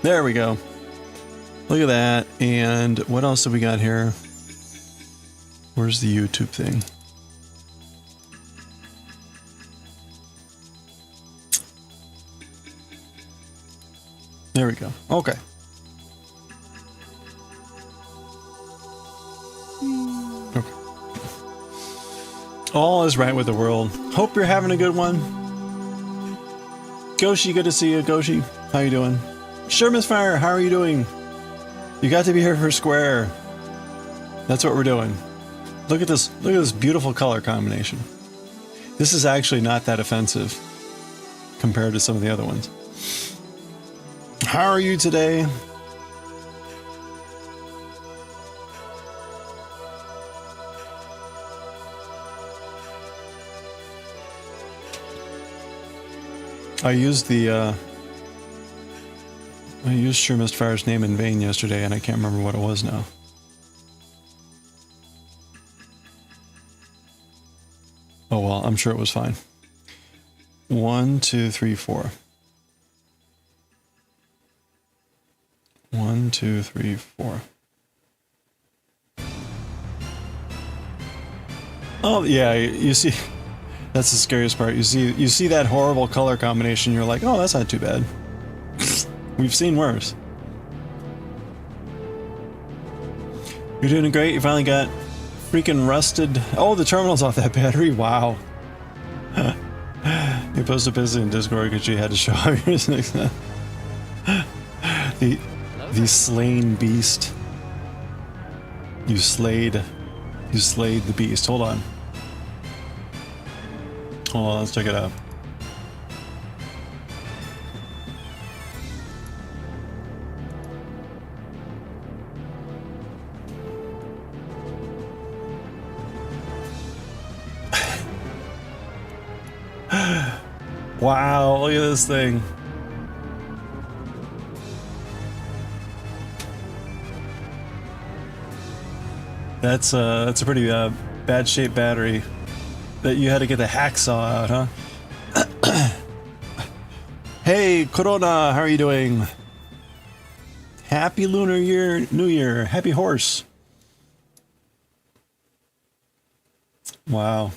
There we go. Look at that. And what else have we got here? Where's the YouTube thing? There we go. Okay. Okay. All is right with the world. Hope you're having a good one. Goshi, good to see you. Goshi, how you doing? Sure, Miss Fire, how are you doing? You got to be here for Square. That's what we're doing. Look at this. Look at this beautiful color combination. This is actually not that offensive compared to some of the other ones. How are you today? I used Sure Mist Fire's name in vain yesterday, and I can't remember what it was now. Oh well, I'm sure it was fine. 1, 2, 3, 4. 1, 2, 3, 4. Oh yeah, you see, that's the scariest part. You see that horrible color combination. You're like, oh, that's not too bad. We've seen worse. You're doing great. You finally got freaking rusted. Oh, the terminal's off that battery. Wow. You posted busy in Discord because you had to show off yours next time. The slain beast. You slayed the beast. Hold on. Hold on, let's check it out. Wow, look at this thing. That's a pretty bad shaped battery that you had to get the hacksaw out, huh? Hey, Corona, how are you doing? Happy Lunar New Year. Happy horse. Wow.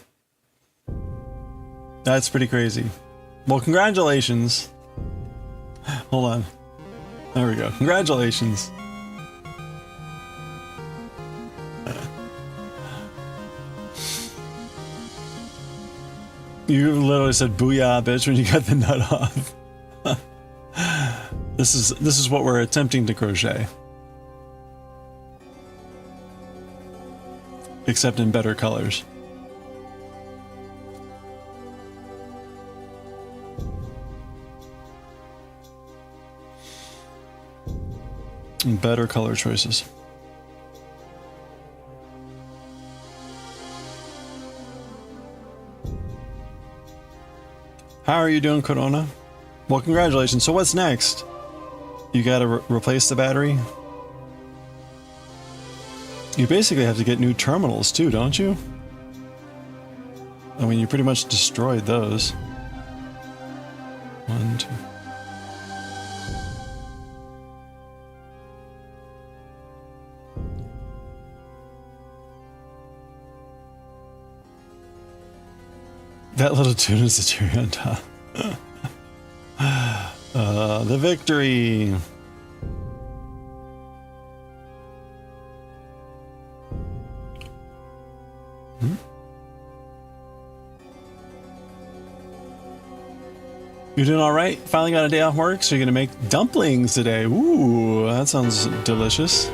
That's pretty crazy. Well, congratulations. Hold on. There we go. Congratulations. You literally said "booyah, bitch" when you got the nut off. This is what we're attempting to crochet, except in better colors. And better color choices. How are you doing, Corona? Well, congratulations. So what's next? You gotta replace the battery? You basically have to get new terminals too, don't you? I mean, you pretty much destroyed those. 1, 2... That little tune is the cherry on top. The victory! You doing alright? Finally got a day off work, so you're gonna make dumplings today. Ooh, that sounds delicious.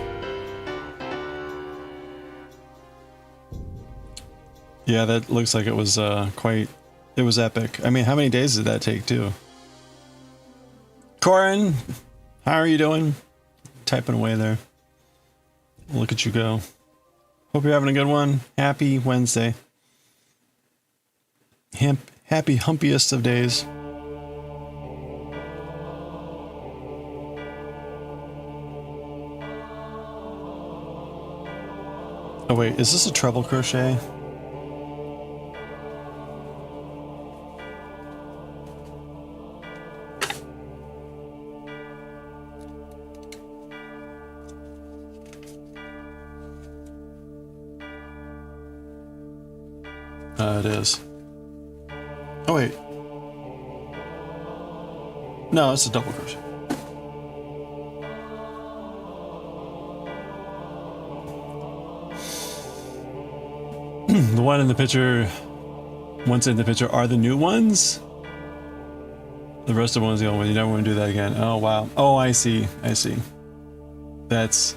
Yeah, that looks like it was it was epic. I mean, how many days did that take too? Corin, how are you doing? Typing away there. Look at you go. Hope you're having a good one. Happy Wednesday. Happy humpiest of days. Oh wait, is this a treble crochet? It is. Oh wait. No, it's a double crochet. The one in the picture, ones in the picture are the new ones. The rest of the ones, you never want to do that again. Oh wow. Oh, I see. I see. That's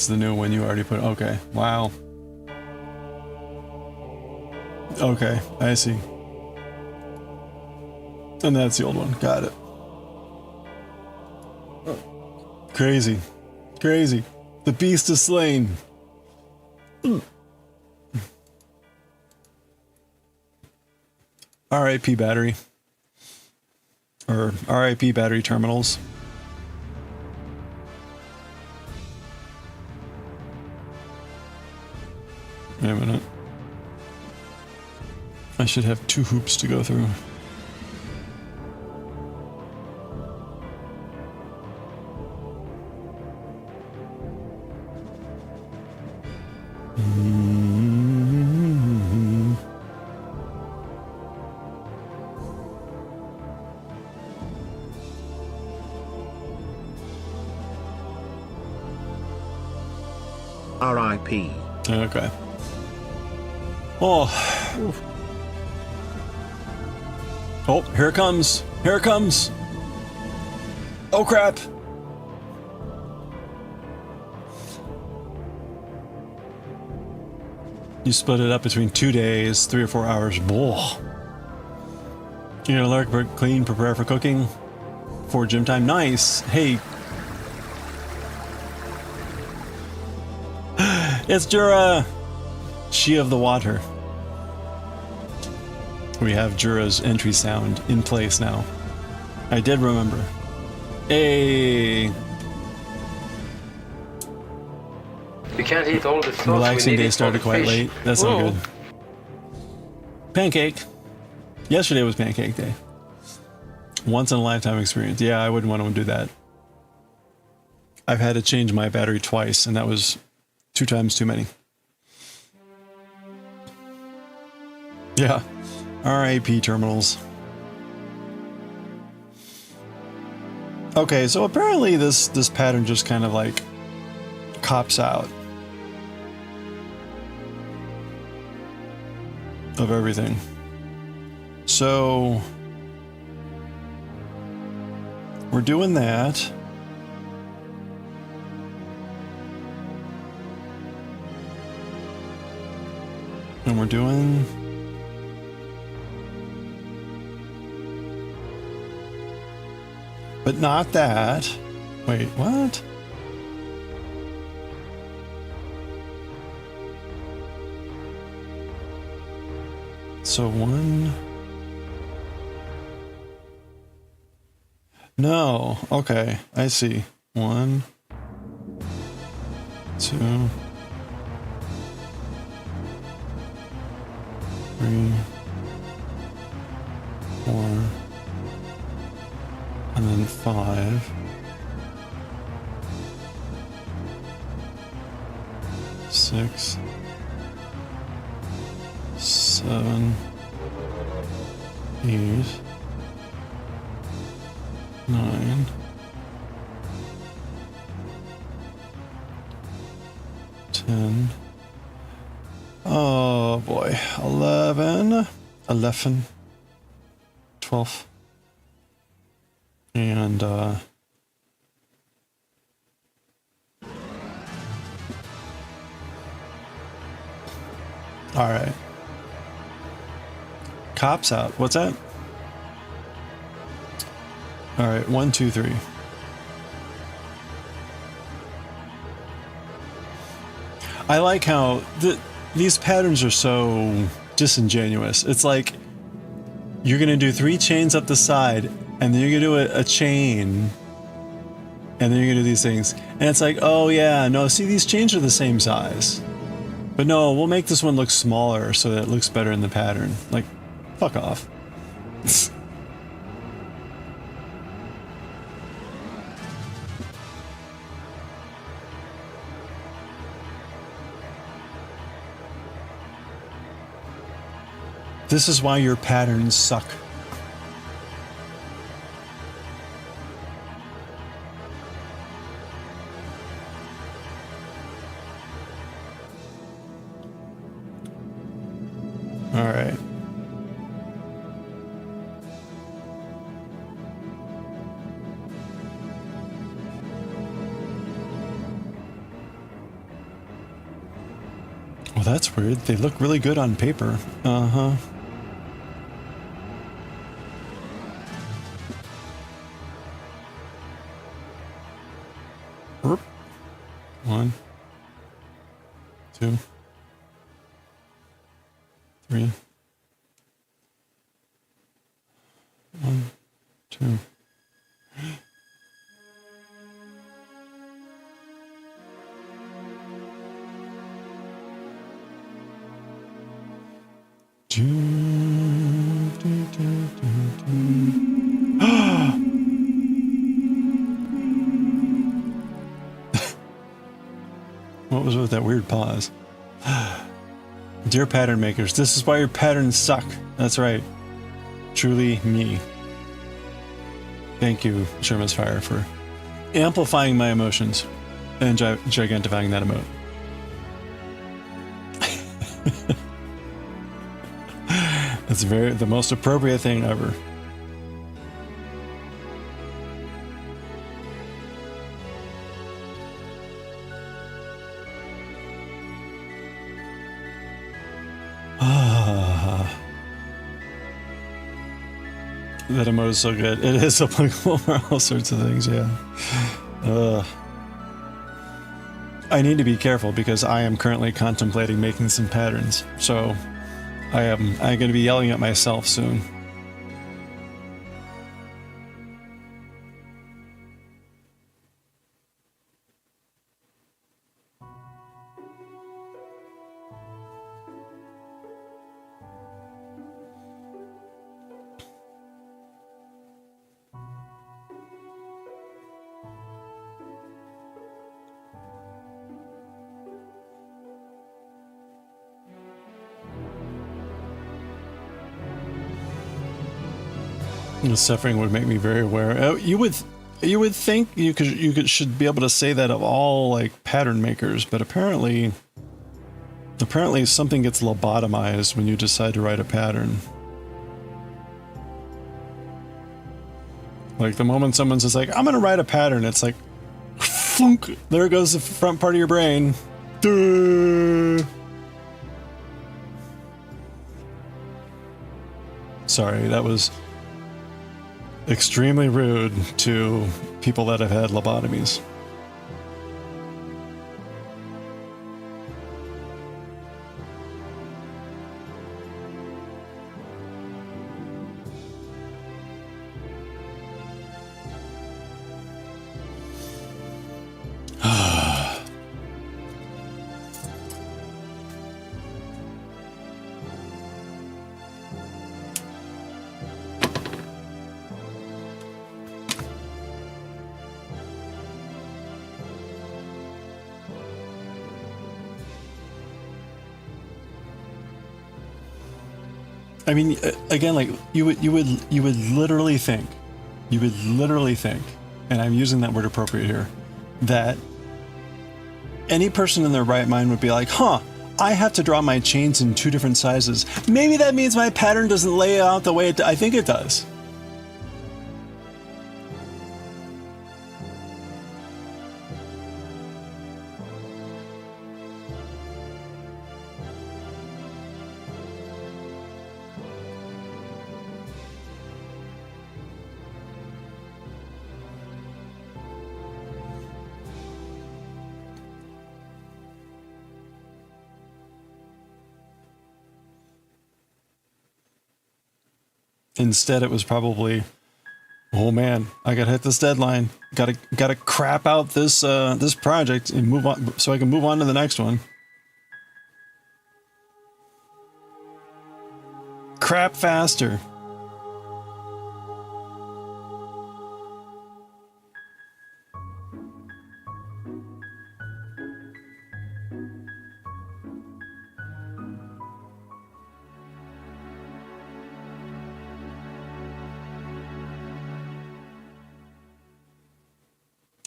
the new one you already put. Okay. Wow. Okay, I see. And that's the old one. Got it. Crazy. Crazy. The beast is slain. RIP battery. Or RIP battery terminals. Wait a minute. I should have 2 hoops to go through. R.I.P. Okay. Oh. Oh, here it comes. Here it comes. Oh, crap. You split it up between 2 days, 3 or 4 hours. Whoa. You're gonna learn, clean, prepare for cooking for gym time. Nice. Hey. It's Jura. She of the water. We have Jura's entry sound in place now. I did remember. Hey. We can't eat all the sauce. Relaxing day started quite late. That's not good. Pancake. Yesterday was pancake day. Once in a lifetime experience. Yeah, I wouldn't want to do that. I've had to change my battery twice, and that was 2 times too many. Yeah. RIP terminals. Okay, so apparently this pattern just kind of like cops out of everything. So we're doing that. And we're doing but not that. Wait, what? So 1. No. Okay, I see. 1, 2, 3, 4, and then 5, 6, 7, 8, 9, 10. Oh boy, 11, 12, and all right. Cops out. What's that? All right, 1, 2, 3. I like how these patterns are so disingenuous. It's like you're gonna do 3 chains up the side, and then you're gonna do a chain, and then you're gonna do these things. And it's like, oh yeah, no, see, these chains are the same size. But no, we'll make this one look smaller so that it looks better in the pattern. Like, fuck off. This is why your patterns suck. All right. Well, that's weird. They look really good on paper. Uh-huh. One, two, three. One, two. What was with that weird pause? Dear pattern makers, this is why your patterns suck. That's right. Truly me. Thank you, Sherman's Fire, for amplifying my emotions and gigantifying that emote. That's the most appropriate thing ever. That emote is so good. It is applicable for all sorts of things, yeah. I need to be careful because I am currently contemplating making some patterns. So I'm going to be yelling at myself soon. The suffering would make me very aware. You would think you should be able to say that of all like pattern makers, but apparently something gets lobotomized when you decide to write a pattern. Like the moment someone says like, I'm gonna write a pattern, it's like, funk, there goes the front part of your brain. Duh. Sorry, that was extremely rude to people that have had lobotomies. I mean, again, like you would literally think, and I'm using that word appropriate here, that any person in their right mind would be like, huh, I have to draw my chains in 2 different sizes. Maybe that means my pattern doesn't lay out the way I think it does. Instead, it was probably, oh man, I gotta hit this deadline. Gotta crap out this this project and move on so I can move on to the next one. Crap faster.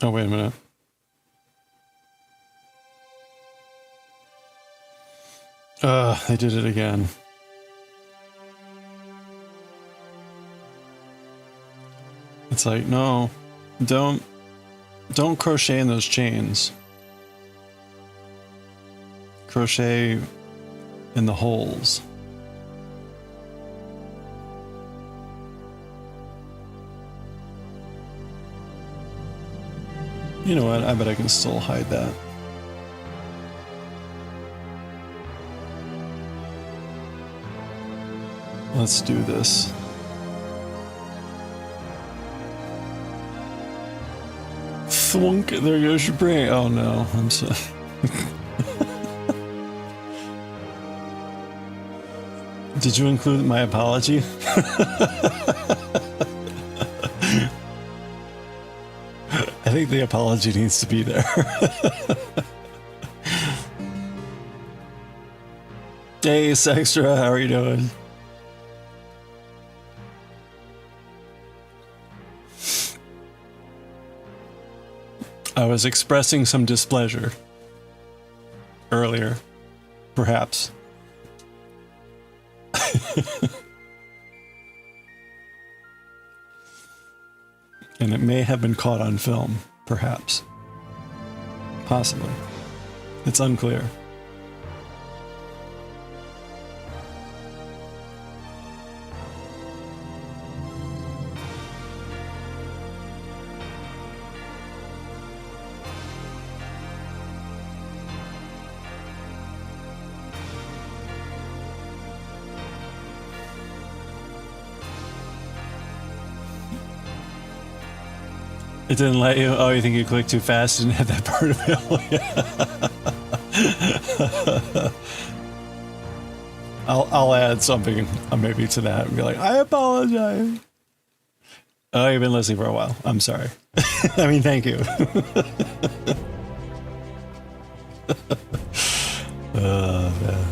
Oh, wait a minute. They did it again. It's like, no, don't crochet in those chains. Crochet in the holes. You know what? I bet I can still hide that. Let's do this. Thwunk, there goes your brain. Oh no, I'm so... Did you include my apology? I think the apology needs to be there. Hey, Sextra, how are you doing? I was expressing some displeasure earlier, perhaps. And it may have been caught on film, perhaps. Possibly. It's unclear. It didn't let you? Oh, you think you clicked too fast and had that part available? I'll add something maybe to that and be like, I apologize. Oh, you've been listening for a while. I'm sorry. I mean, thank you. Oh, man.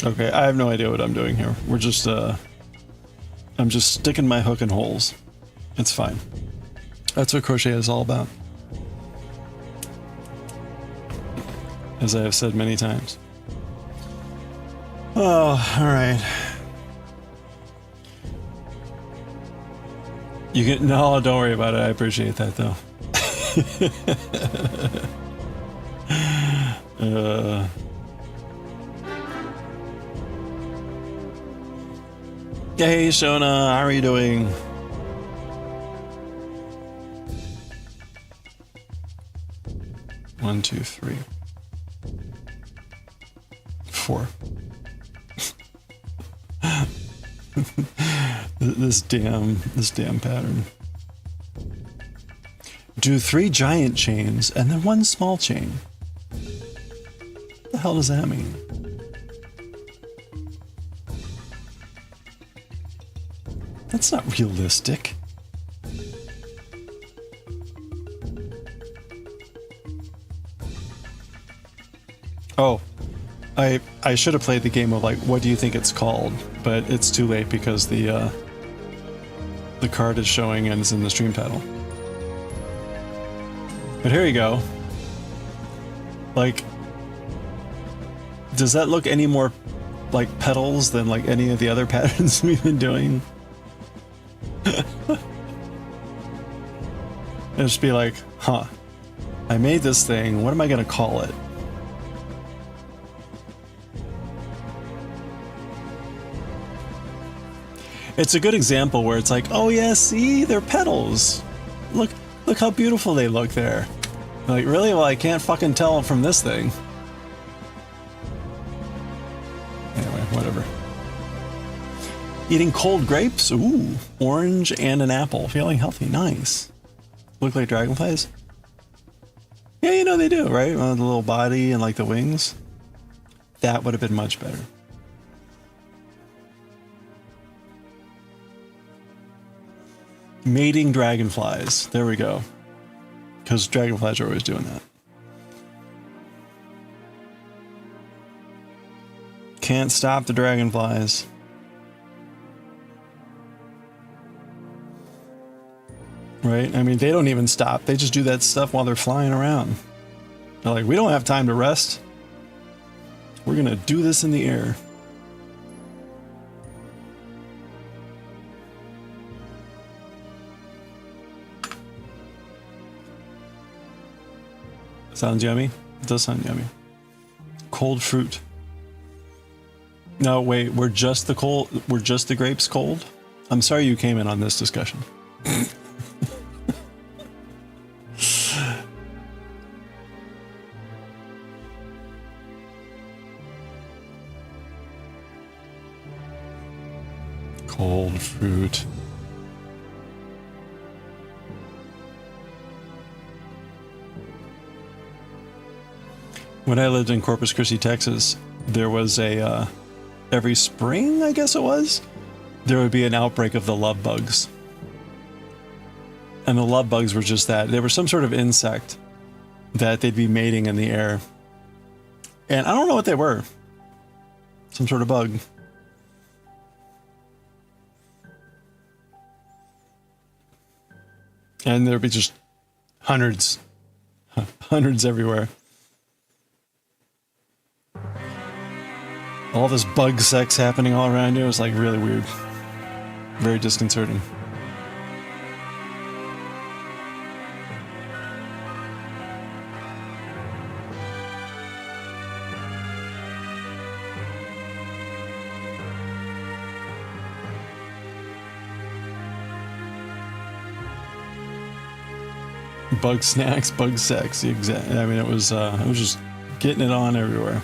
Okay, I have no idea what I'm doing here. We're just, I'm just sticking my hook in holes. It's fine. That's what crochet is all about. As I have said many times. Oh, alright. You can, no, don't worry about it. I appreciate that, though. Hey, Shona, how are you doing? One, two, three, 4. This damn pattern. Do 3 giant chains and then 1 small chain. What the hell does that mean? That's not realistic. Oh, I should have played the game of like, what do you think it's called? But it's too late because the card is showing and it's in the stream title. But here you go. Like, does that look any more like Petals than like any of the other patterns we've been doing? It'll just be like, huh, I made this thing, what am I gonna call it? It's a good example where it's like, oh yeah, see, they're petals. Look how beautiful they look there. Like, really? Well, I can't fucking tell from this thing. Anyway, whatever. Eating cold grapes? Ooh, orange and an apple. Feeling healthy, nice. Look like dragonflies? Yeah, you know they do, right? The little body and like the wings. That would have been much better. Mating dragonflies. There we go. Because dragonflies are always doing that. Can't stop the dragonflies. Right? I mean, they don't even stop. They just do that stuff while they're flying around. They're like, we don't have time to rest. We're gonna do this in the air. Sounds yummy? It does sound yummy. Cold fruit. No, wait, we're just the grapes cold? I'm sorry you came in on this discussion. Cold fruit. When I lived in Corpus Christi, Texas, there was a, every spring, I guess it was, there would be an outbreak of the love bugs. And the love bugs were just that. They were some sort of insect that they'd be mating in the air. And I don't know what they were. Some sort of bug. And there'd be just hundreds everywhere. All this bug sex happening all around you. It was like really weird. Very disconcerting. Bug snacks, bug sex. I mean, it was just getting it on everywhere.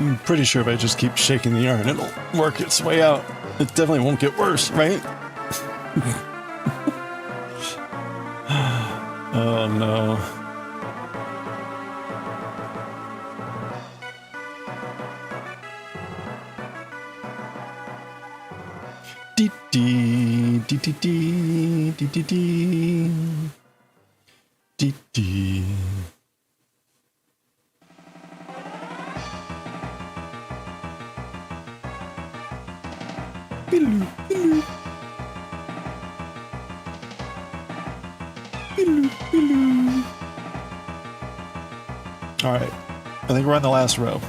I'm pretty sure if I just keep shaking the yarn, it'll work its way out. It definitely won't get worse, right? Oh no. Dee dee dee dee dee dee dee dee dee dee. All right, I think we're on the last row.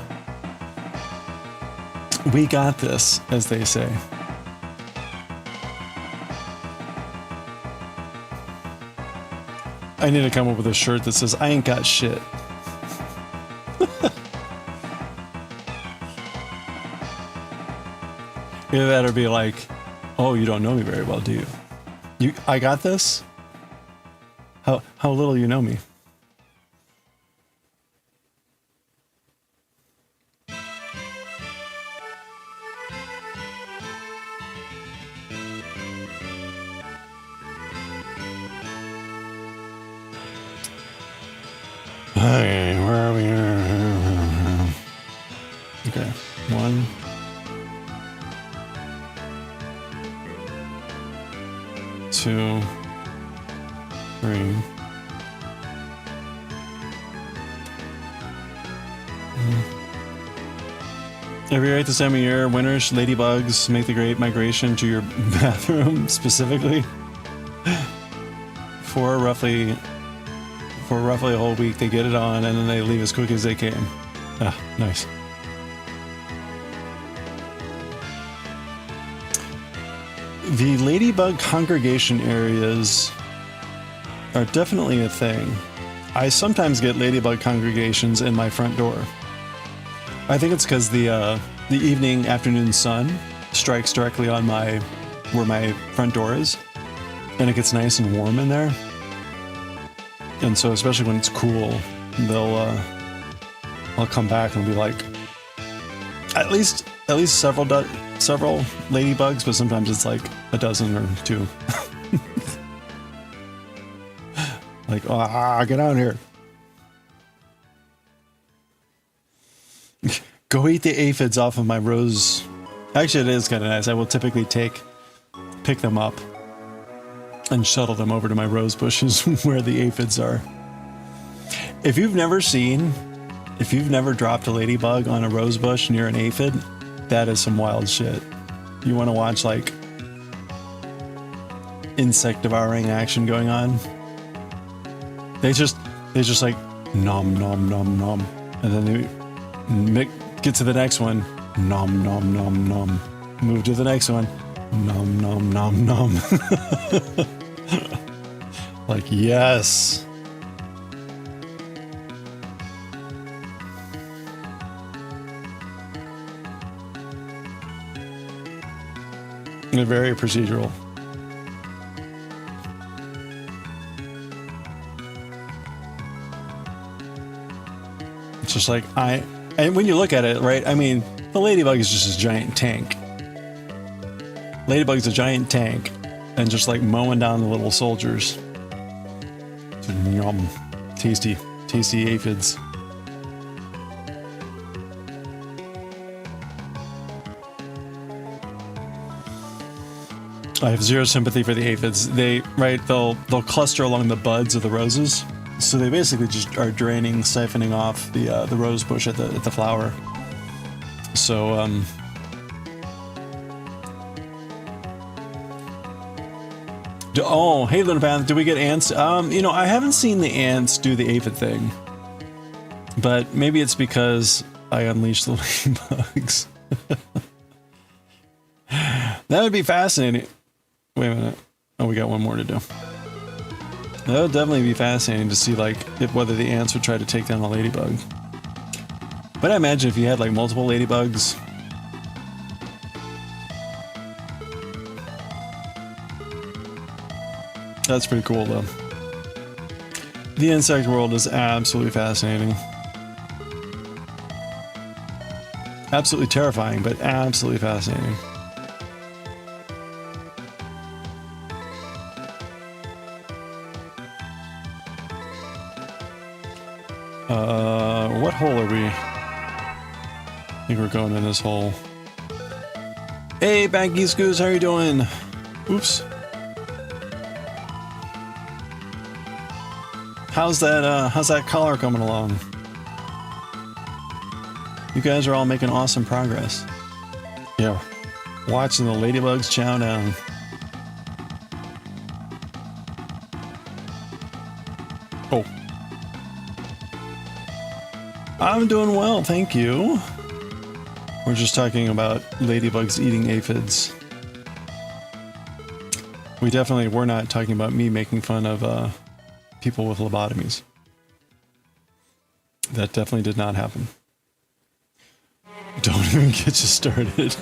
We got this, as they say. I need to come up with a shirt that says, I ain't got shit. Either that or be like, oh, you don't know me very well, do you? I got this? How little you know me. Okay, where are we? Okay, 1, 2, 3. Every right this time of year, winters, ladybugs make the great migration to your bathroom specifically. For roughly a whole week, they get it on and then they leave as quick as they came. Ah, nice. The ladybug congregation areas are definitely a thing. I sometimes get ladybug congregations in my front door. I think it's because the evening afternoon sun strikes directly on where my front door is, and it gets nice and warm in there. And so, especially when it's cool, I'll come back and be like, at least several ladybugs, but sometimes it's like a dozen or two. Like, ah, get out here. Go eat the aphids off of my rose. Actually, it is kind of nice. I will typically pick them up and shuttle them over to my rose bushes where the aphids are. If you've never dropped a ladybug on a rose bush near an aphid, that is some wild shit. You want to watch like insect devouring action going on? They just like nom nom nom nom, and then they get to the next one, nom nom nom nom. Move to the next one, nom nom nom nom. Like, yes. They're very procedural. It's just like, and when you look at it, right, I mean, the ladybug is just a giant tank. Ladybug's a giant tank, and just like mowing down the little soldiers. Yum. Tasty, tasty aphids. I have zero sympathy for the aphids. They'll cluster along the buds of the roses. So they basically just are draining, siphoning off the rose bush at the flower. So oh, hey Lunapath, do we get ants? You know, I haven't seen the ants do the aphid thing, but maybe it's because I unleashed the ladybugs. That would be fascinating. Wait a minute. Oh, we got one more to do. That would definitely be fascinating to see, like, whether the ants would try to take down a ladybug. But I imagine if you had, like, multiple ladybugs... That's pretty cool, though. The insect world is absolutely fascinating. Absolutely terrifying, but absolutely fascinating. What hole are we? I think we're going in this hole. Hey, Baggy Scoos, how you doing? Oops. How's that collar coming along? You guys are all making awesome progress. Yeah, watching the ladybugs chow down. Oh. I'm doing well, thank you. We're just talking about ladybugs eating aphids. We definitely were not talking about me making fun of people with lobotomies. That definitely did not happen. Don't even get you started.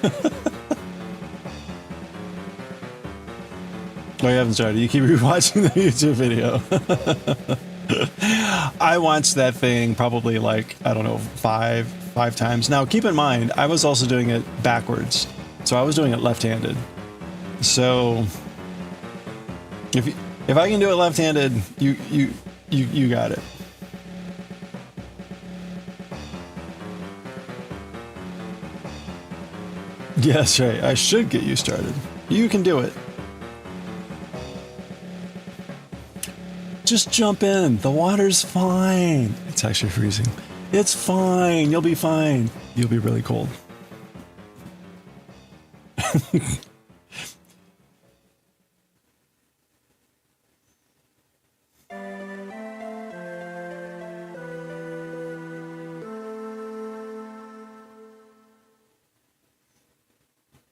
Oh, you haven't started. You keep rewatching the YouTube video. I watched that thing probably like, I don't know, five times. Now, keep in mind, I was also doing it backwards. So I was doing it left-handed. So if I can do it left-handed, you got it. Yes, right. I should get you started. You can do it. Just jump in. The water's fine. It's actually freezing. It's fine. You'll be fine. You'll be really cold.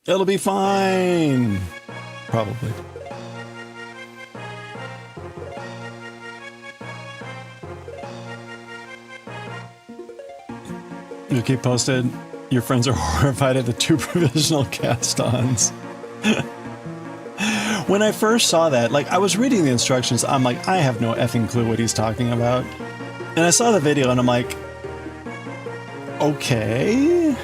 It'll be fine. Probably. You'll keep posted. Your friends are horrified at the 2 provisional cast-ons. When I first saw that, like, I was reading the instructions, I'm like, I have no effing clue what he's talking about. And I saw the video and I'm like, okay.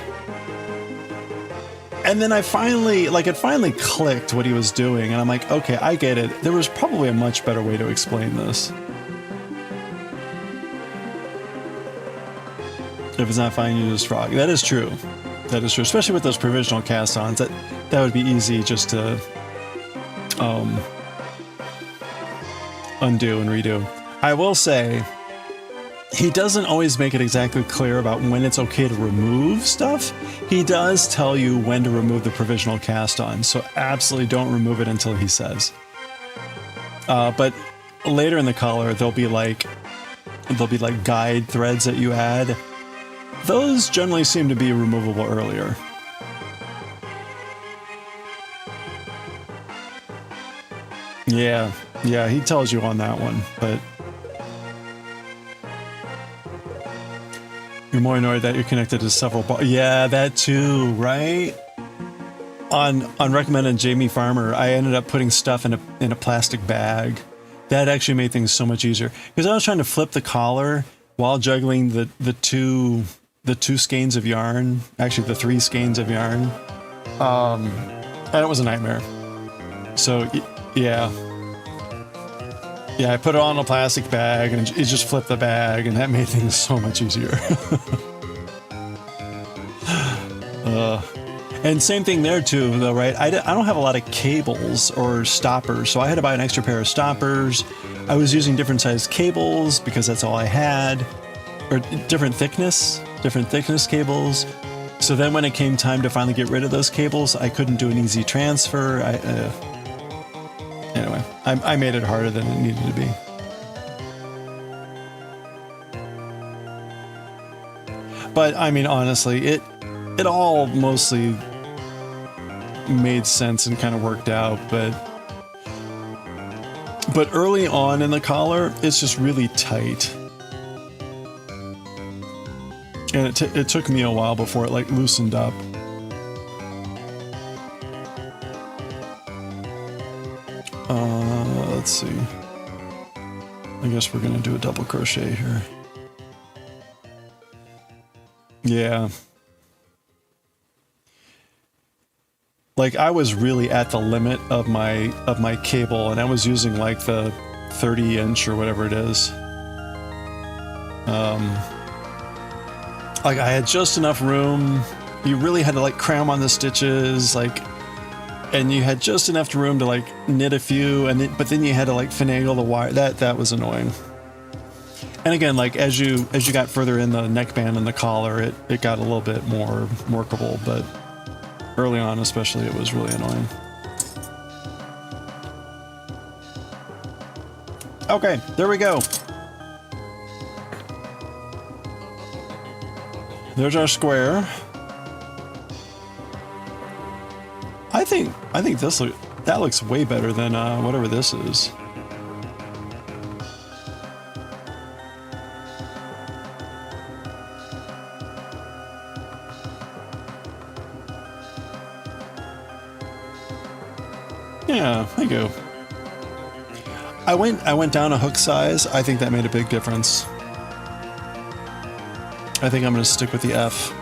And then I finally, like, it finally clicked what he was doing, and I'm like, okay, I get it. There was probably a much better way to explain this. If it's not fine, you just frog. That is true. That is true, especially with those provisional cast-ons. That would be easy just to undo and redo. I will say, he doesn't always make it exactly clear about when it's okay to remove stuff. He does tell you when to remove the provisional cast-on, so absolutely don't remove it until he says. But later in the color, there'll be like guide threads that you add. Those generally seem to be removable earlier. Yeah, he tells you on that one, but you're more annoyed that you're connected to several bars. Yeah, that too, right? On recommended Jamie Farmer, I ended up putting stuff in a plastic bag. That actually made things so much easier because I was trying to flip the collar while juggling the two skeins of yarn, actually the 3 skeins of yarn, and it was a nightmare. So yeah, I put it on a plastic bag and it just flipped the bag, and that made things so much easier. And same thing there too, though, right? I don't have a lot of cables or stoppers, so I had to buy an extra pair of stoppers. I was using different size cables because that's all I had, or different thickness cables. So then when it came time to finally get rid of those cables, I couldn't do an easy transfer. Anyway, I made it harder than it needed to be. But I mean, honestly, it all mostly made sense and kind of worked out, but early on in the collar, it's just really tight. And it took me a while before it like loosened up. Let's see. I guess we're gonna do a double crochet here. Yeah. Like I was really at the limit of my cable, and I was using like the 30-inch or whatever it is. Like I had just enough room. You really had to like cram on the stitches, like, and you had just enough room to like knit a few, but then you had to like finagle the wire. That was annoying. And again, like as you got further in the neckband and the collar, it got a little bit more workable, but early on especially, it was really annoying. Okay, there we go. There's our square. I think that looks way better than whatever this is. Yeah, there you go. I went down a hook size. I think that made a big difference. I think I'm going to stick with the F.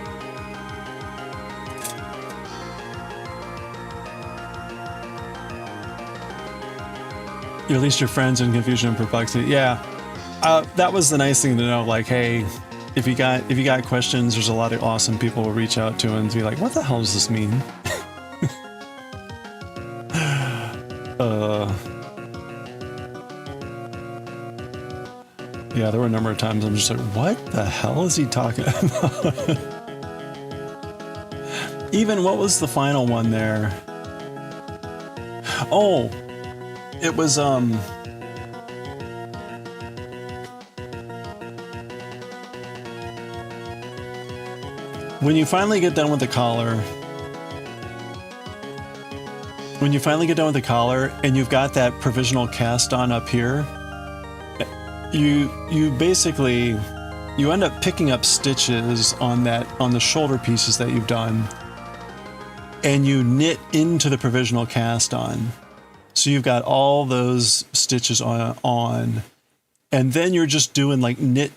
You released your friends in confusion and perplexity. Yeah, that was the nice thing to know. Like, hey, if you got questions, there's a lot of awesome people will reach out to and be like, "What the hell does this mean?" Yeah, there were a number of times I'm just like, what the hell is he talking about? Even what was the final one there? Oh, it was, when you finally get done with the collar, and you've got that provisional cast on up here, you basically end up picking up stitches on the shoulder pieces that you've done, and you knit into the provisional cast on. So you've got all those stitches on, and then you're just doing like knit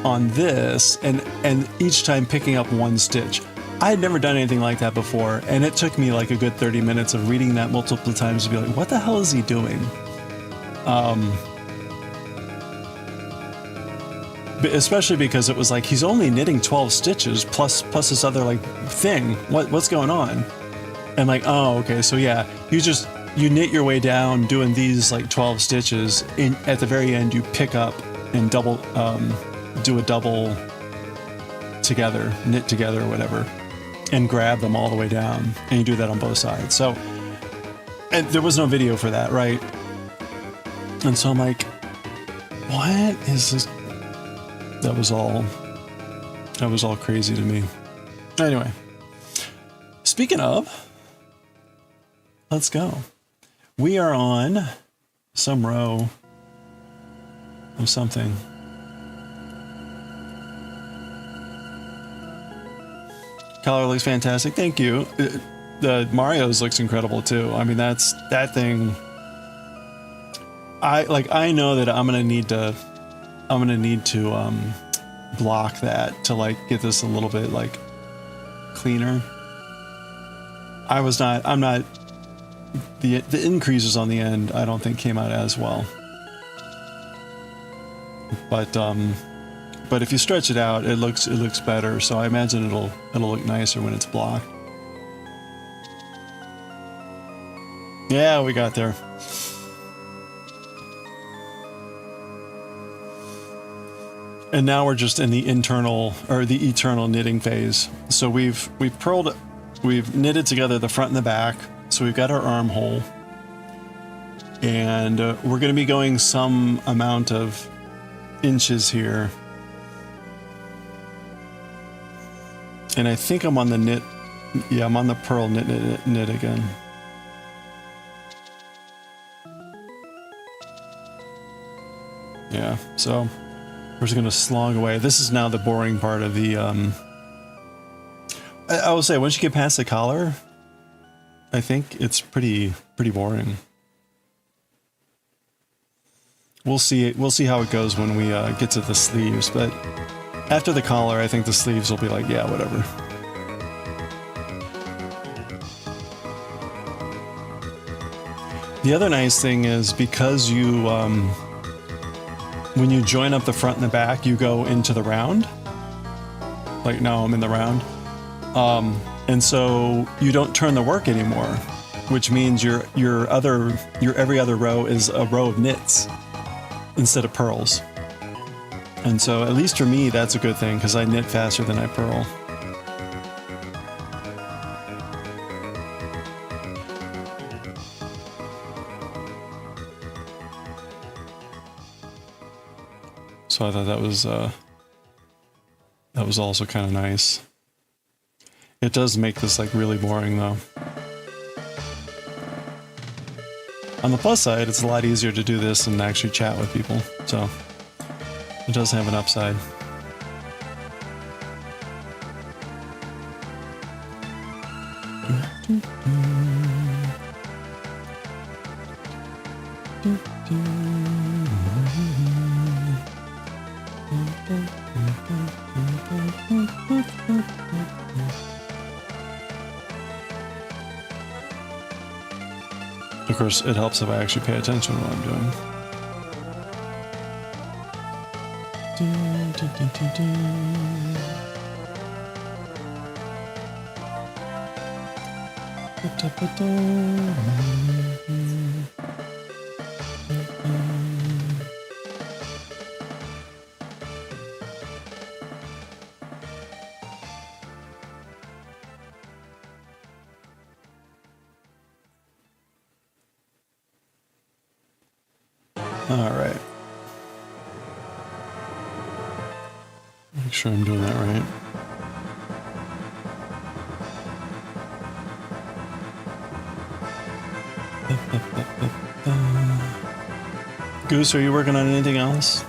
on this, and each time picking up one stitch. I had never done anything like that before, and it took me like a good 30 minutes of reading that multiple times to be like, what the hell is he doing? especially because it was like he's only knitting 12 stitches plus this other like thing. What's going on? And like, oh, okay, so yeah, you knit your way down doing these like 12 stitches. At the very end, you pick up and double, do a double together, knit together or whatever, and grab them all the way down. And you do that on both sides. So, and there was no video for that, right? And so I'm like, what is this? That was all crazy to me. Anyway, speaking of, let's go. We are on some row of something. Color looks fantastic. Thank you. The Mario's looks incredible too. I mean, that thing. I know that I'm gonna need to block that to like get this a little bit like cleaner. I'm not the increases on the end I don't think came out as well. But if you stretch it out, it looks better, so I imagine it'll look nicer when it's blocked. Yeah, we got there. And now we're just in the the eternal knitting phase. So we've knitted together the front and the back. So we've got our armhole, and we're going to be going some amount of inches here. And I think I'm on the knit. Yeah, I'm on the purl knit again. Yeah, so we're just going to slog away. This is now the boring part of the, I will say, once you get past the collar, I think it's pretty boring. We'll see how it goes when we get to the sleeves, but after the collar, I think the sleeves will be like, yeah, whatever. The other nice thing is because you, when you join up the front and the back, you go into the round. Like now I'm in the round. And so you don't turn the work anymore, which means your every other row is a row of knits instead of purls. And so at least for me, that's a good thing because I knit faster than I purl. So I thought that was also kind of nice. It does make this like really boring though. On the plus side, it's a lot easier to do this and actually chat with people. So it does have an upside. Of course, it helps if I actually pay attention to what I'm doing. All right. Make sure I'm doing that right. Goose, are you working on anything else?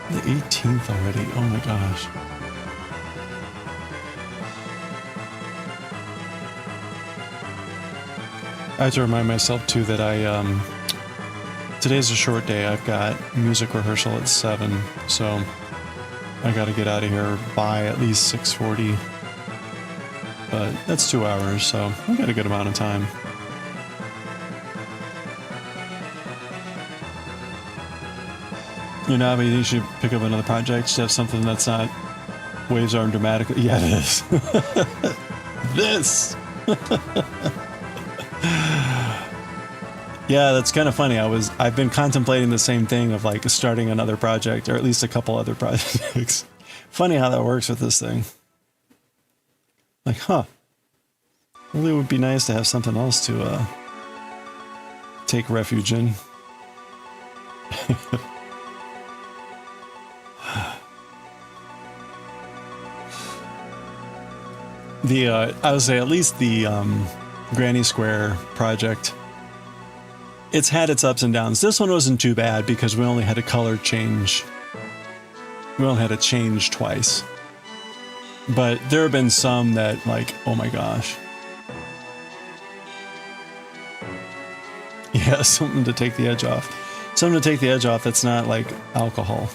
The 18th already. Oh my gosh. I have to remind myself too that today's a short day. I've got music rehearsal at 7, so I gotta get out of here by at least 6:40. But that's 2 hours, so we got a good amount of time. You know, but you should pick up another project. Just have something that's not waves arm dramatically. Yeah, it is. This. Yeah, that's kind of funny. I've been contemplating the same thing of like starting another project, or at least a couple other projects. Funny how that works with this thing. Like, huh. Really would be nice to have something else to take refuge in. I would say at least the Granny Square project, it's had its ups and downs. This one wasn't too bad because we only had a color change. We only had to change twice. But there have been some that, like, oh my gosh. Yeah, something to take the edge off. Something to take the edge off that's not like alcohol.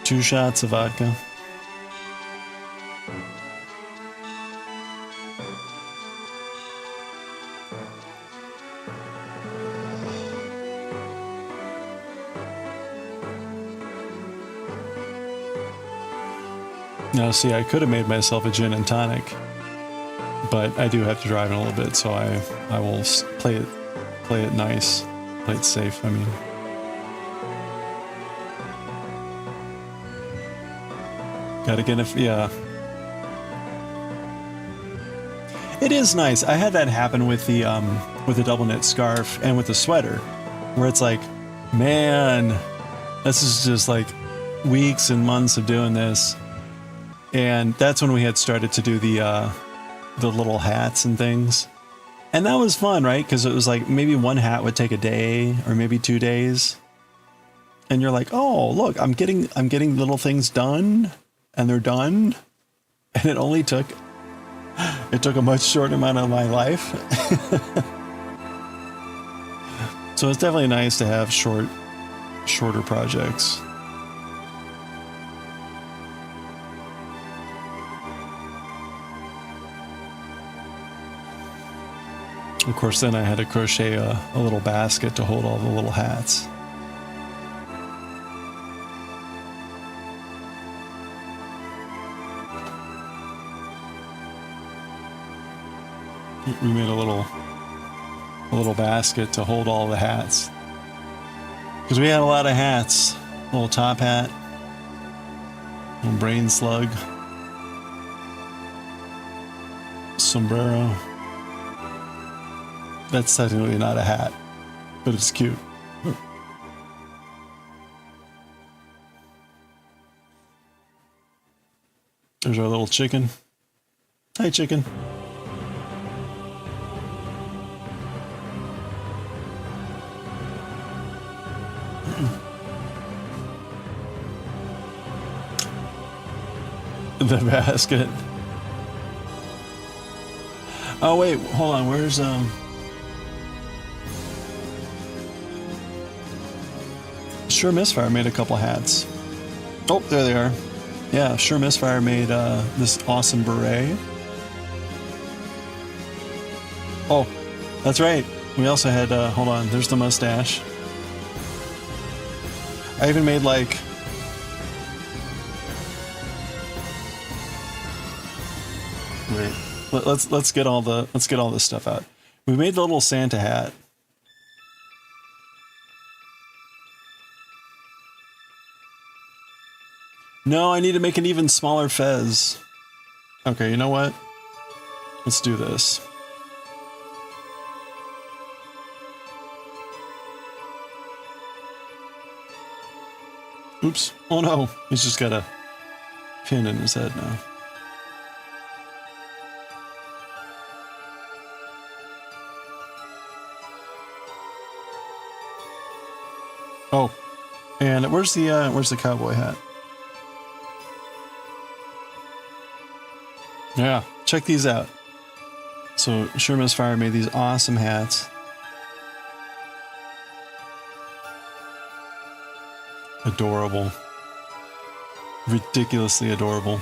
Two shots of vodka. Now, see, I could have made myself a gin and tonic, but I do have to drive in a little bit, so I will play it nice, play it safe. I mean, gotta get yeah. It is nice. I had that happen with the double knit scarf and with the sweater, where it's like, man, this is just like weeks and months of doing this. And that's when we had started to do the little hats and things. And that was fun, right? Because it was like maybe one hat would take a day or maybe 2 days. And you're like, oh, look, I'm getting little things done, and they're done. And it took a much shorter amount of my life. So it's definitely nice to have shorter projects. Of course, then I had to crochet a little basket to hold all the little hats. We made a little basket to hold all the hats. Because we had a lot of hats. Little top hat, little brain slug, sombrero. That's technically not a hat, but it's cute. There's our little chicken. Hi, chicken. The basket. Oh wait, hold on. Where's Sure Misfire made a couple hats. Oh, there they are. Yeah, Sure Misfire made this awesome beret. Oh, that's right. We also had, hold on, there's the mustache. I even made like... Wait, let's get all this stuff out. We made the little Santa hat. No, I need to make an even smaller fez. Okay, you know what? Let's do this. Oops. Oh no, he's just got a pin in his head now. Oh, and where's the cowboy hat? Yeah, check these out. So Sherman's Fire made these awesome hats. Adorable. Ridiculously adorable.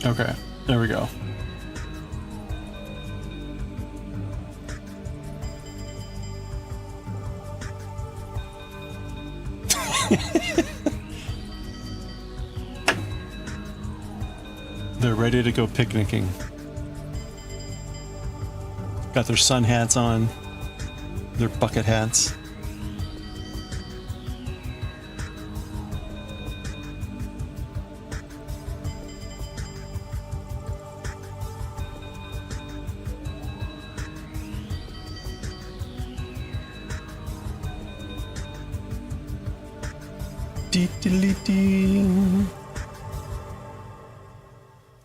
Okay, there we go. They're ready to go picnicking. Got their sun hats on, their bucket hats.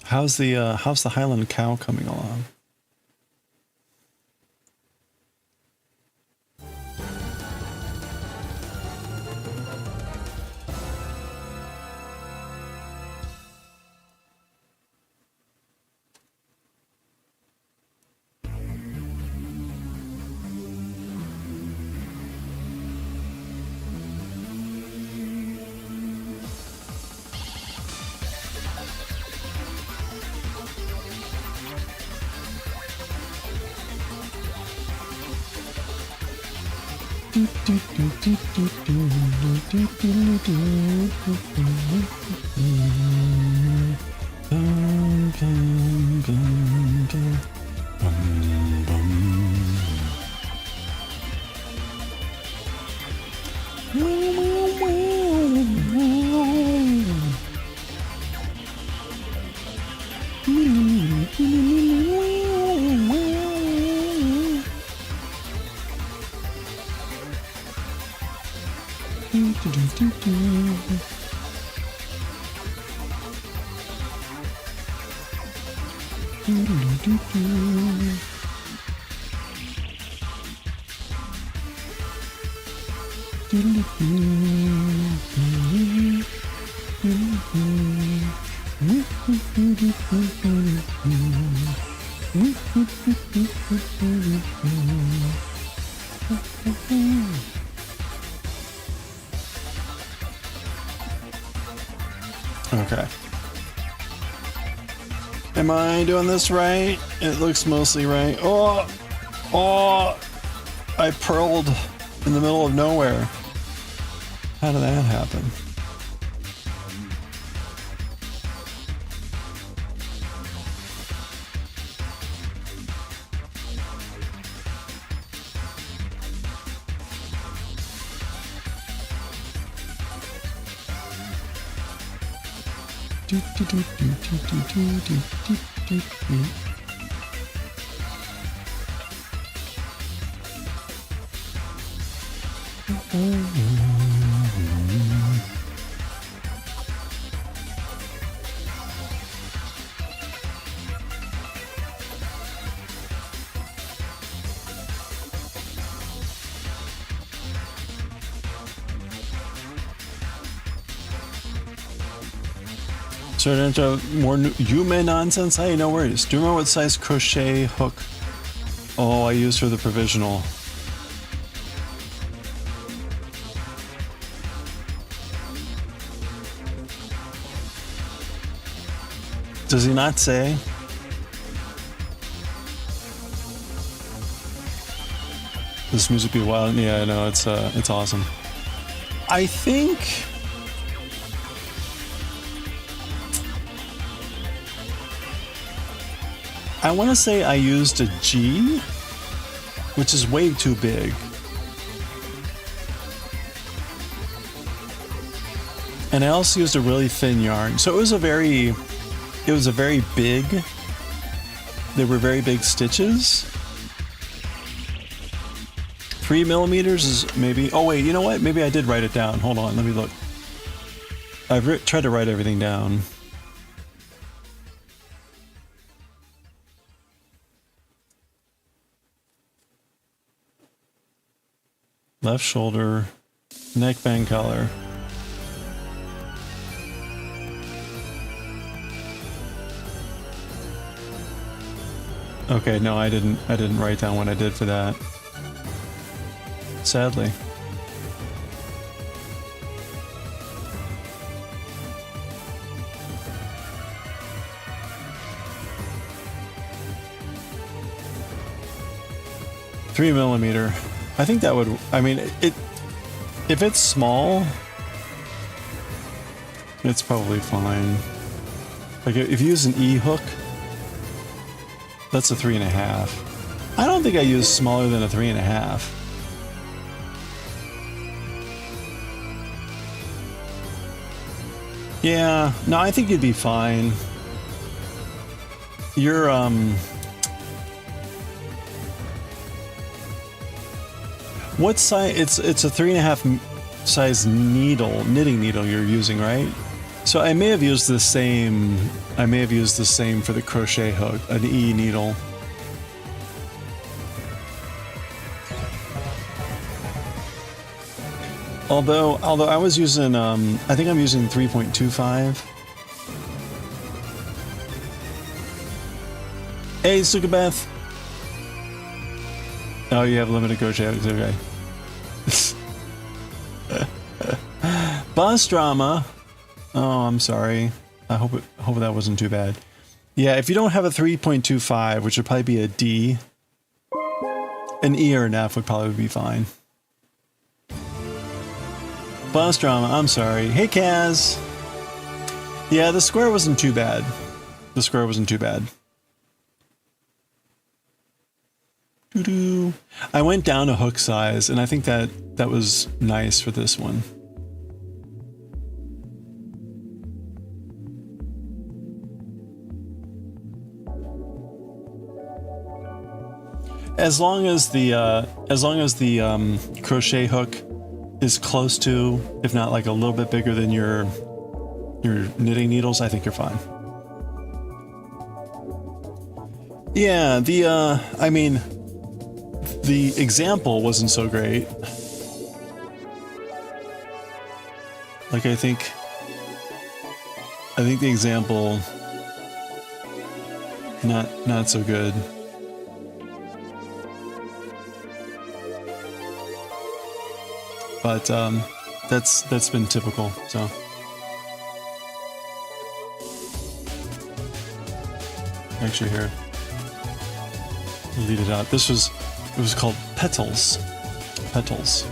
How's the Highland cow coming along? Okay. Am I doing this right? It looks mostly right. Oh! Oh! I pearled in the middle of nowhere. How did that happen? Started into more YUME nonsense? Hey, no worries. Do you remember what size crochet hook? Oh, I used for the provisional. Does he not say? This music be wild. Yeah, I know, it's awesome. I think I want to say I used a G, which is way too big. And I also used a really thin yarn. So it was a very big, they were very big stitches. 3 millimeters is maybe, oh wait, you know what? Maybe I did write it down. Hold on, let me look. I've tried to write everything down. Left shoulder, neckband color. Okay, no, I didn't write down what I did for that. Sadly. $3mm. I think that would, I mean, if it's small, it's probably fine. Like if you use an E hook, that's a 3.5. I don't think I use smaller than a 3.5. Yeah, no, I think you'd be fine. You're, what size? It's a 3.5 size needle, knitting needle you're using, right? So I may have used the same. I may have used the same for the crochet hook, an E needle. Although I was using, I think I'm using 3.25. Hey, Sukabeth. Oh, you have limited crochet hooks, okay. Bus drama. Oh, I'm sorry. I hope that wasn't too bad. Yeah, if you don't have a 3.25, which would probably be a D, an E or an F would probably be fine. Bus drama, I'm sorry. Hey, Kaz. Yeah, the square wasn't too bad. The square wasn't too bad. Doo-doo. I went down a hook size, and I think that was nice for this one. As long as the crochet hook is close to, if not like a little bit bigger than your knitting needles, I think you're fine. Yeah, I mean, the example wasn't so great. Like I think the example not so good. But that's been typical, so. Actually here. Lead it out. It was called Petals. Petals.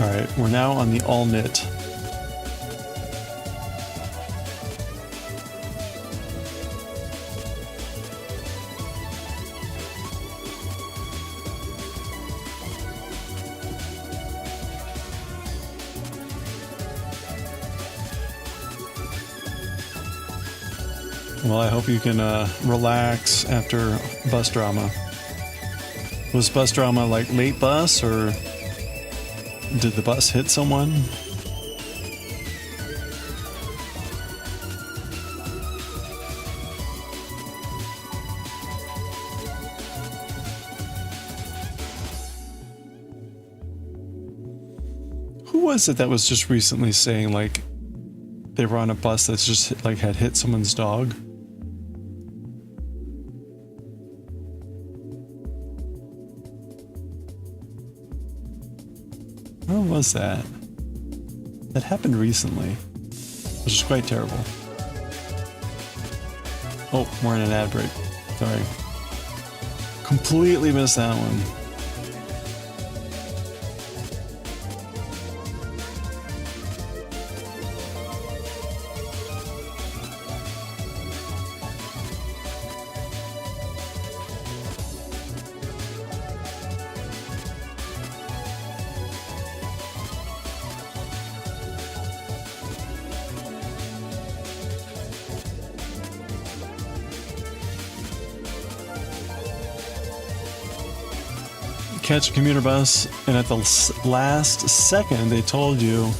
Alright, we're now on the all knit. Well, I hope you can relax after bus drama. Was bus drama like late bus, or did the bus hit someone? Who was it that was just recently saying like they were on a bus that's just like had hit someone's dog? Where was that? That happened recently, which is quite terrible. Oh, we're in an ad break. Sorry. Completely missed that one. catch a commuter bus, and at the last second, they told you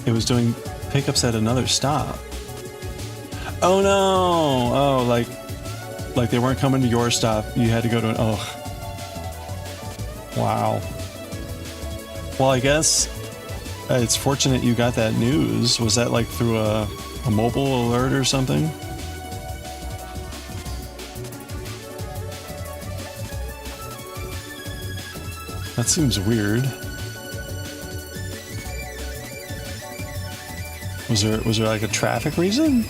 it was doing pickups at another stop. Oh no! Oh, like they weren't coming to your stop. You had to go to an... Oh. Wow. Well, I guess it's fortunate you got that news. Was that like through a mobile alert or something? That seems weird. Was there like a traffic reason?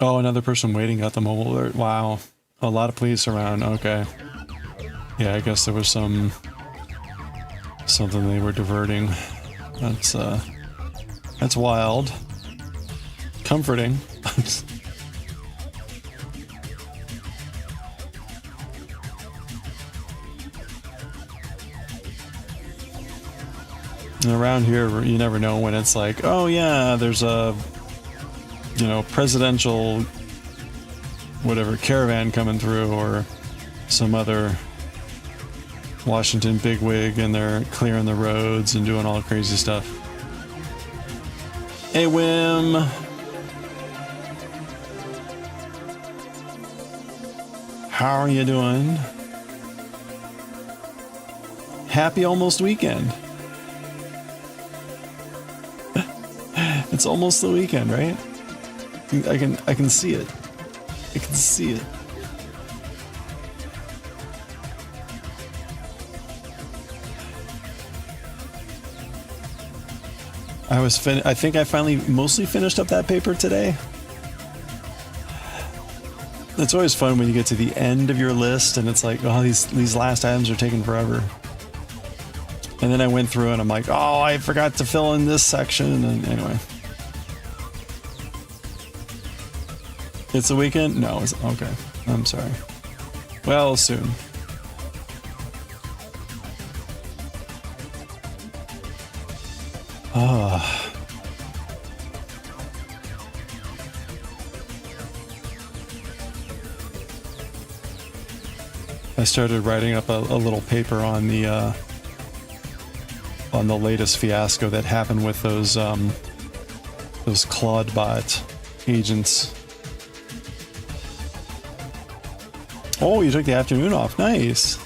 Oh, another person waiting got the mobile alert. Wow. A lot of police around. Okay. Yeah, I guess there was something they were diverting. That's wild. Comforting. Around here, you never know when it's like, oh yeah, there's a, you know, presidential whatever caravan coming through, or some other Washington bigwig, and they're clearing the roads and doing all crazy stuff. Hey, Wim. How are you doing? Happy almost weekend. It's almost the weekend, right? I can see it. I can see it. I think I finally mostly finished up that paper today. It's always fun when you get to the end of your list and it's like, oh, these last items are taking forever. And then I went through and I'm like, oh, I forgot to fill in this section. And anyway. It's a weekend? No, it's okay. I'm sorry. Well, soon. Ah. I started writing up a little paper on the latest fiasco that happened with those Claudebot agents. Oh, you took the afternoon off. Nice.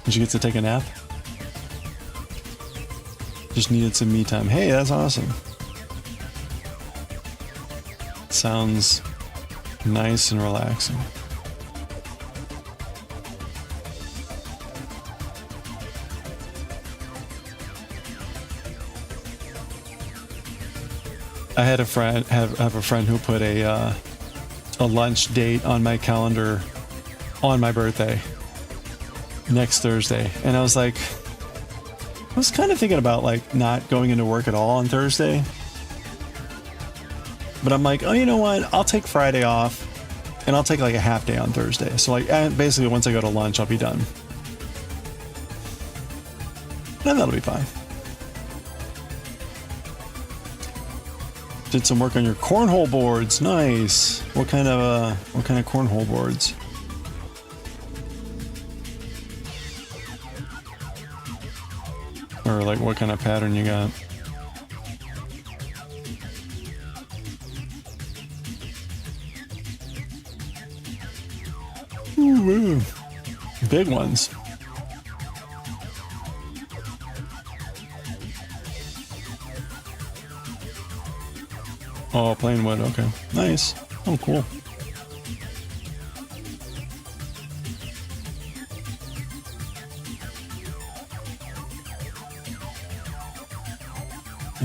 Did you get to take a nap? Just needed some me time. Hey, that's awesome. Sounds nice and relaxing. I had a friend have a friend who put a lunch date on my calendar on my birthday, next Thursday, and I was like, I was kind of thinking about like not going into work at all on Thursday, but I'm like, oh, you know what? I'll take Friday off, and I'll take like a half day on Thursday. So like, basically, once I go to lunch, I'll be done, and that'll be fine. Did some work on your cornhole boards. Nice. What kind of cornhole boards? Or like what kind of pattern you got? Ooh, big ones. Oh, plain wood, okay. Nice. Oh, cool.